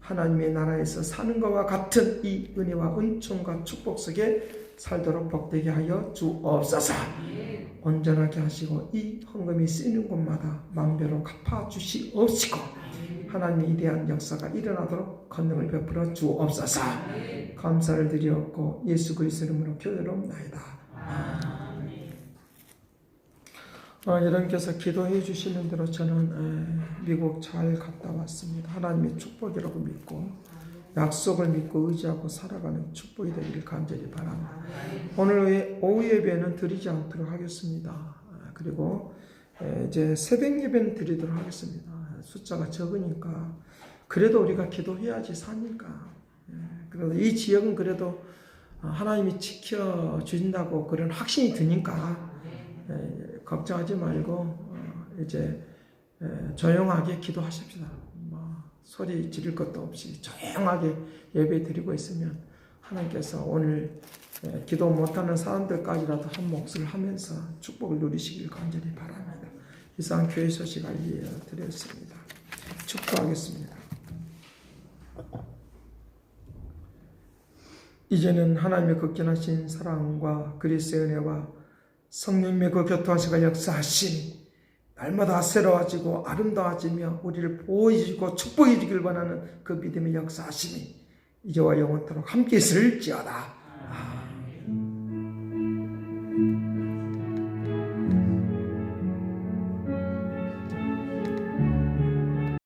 하나님의 나라에서 사는 것과 같은 이 은혜와 은총과 축복 속에 살도록 복되게 하여 주옵소서. 온전하게 하시고 이 헌금이 쓰이는 곳마다 만배로 갚아 주시옵시고 하나님의 위대한 역사가 일어나도록 권능을 베풀어 주옵소서. 감사를 드리옵고 예수 그리스도 이름으로 기도드리옵나이다. 여러분께서 기도해 주시는 대로 저는 미국 잘 갔다 왔습니다. 하나님의 축복이라고 믿고 약속을 믿고 의지하고 살아가는 축복이 되기를 간절히 바랍니다. 오늘 오후 예배는 드리지 않도록 하겠습니다. 그리고 이제 새벽 예배는 드리도록 하겠습니다. 숫자가 적으니까 그래도 우리가 기도해야지 사니까. 그래도 이 지역은 그래도 하나님이 지켜주신다고 그런 확신이 드니까 걱정하지 말고 이제 조용하게 기도하십시다. 소리 지를 것도 없이 조용하게 예배 드리고 있으면 하나님께서 오늘 기도 못하는 사람들까지라도 한 몫을 하면서 축복을 누리시길 간절히 바랍니다. 이상 교회 소식 알려드렸습니다. 축복하겠습니다. 이제는 하나님의 극진하신 사랑과 그리스도의 은혜와 성령님의 그 교통하시고 역사하심이 날마다 새로워지고 아름다워지며 우리를 보호해주고 축복해 주길 원하는 그 믿음의 역사하심이 이제와 영원토록 함께 있을지어다.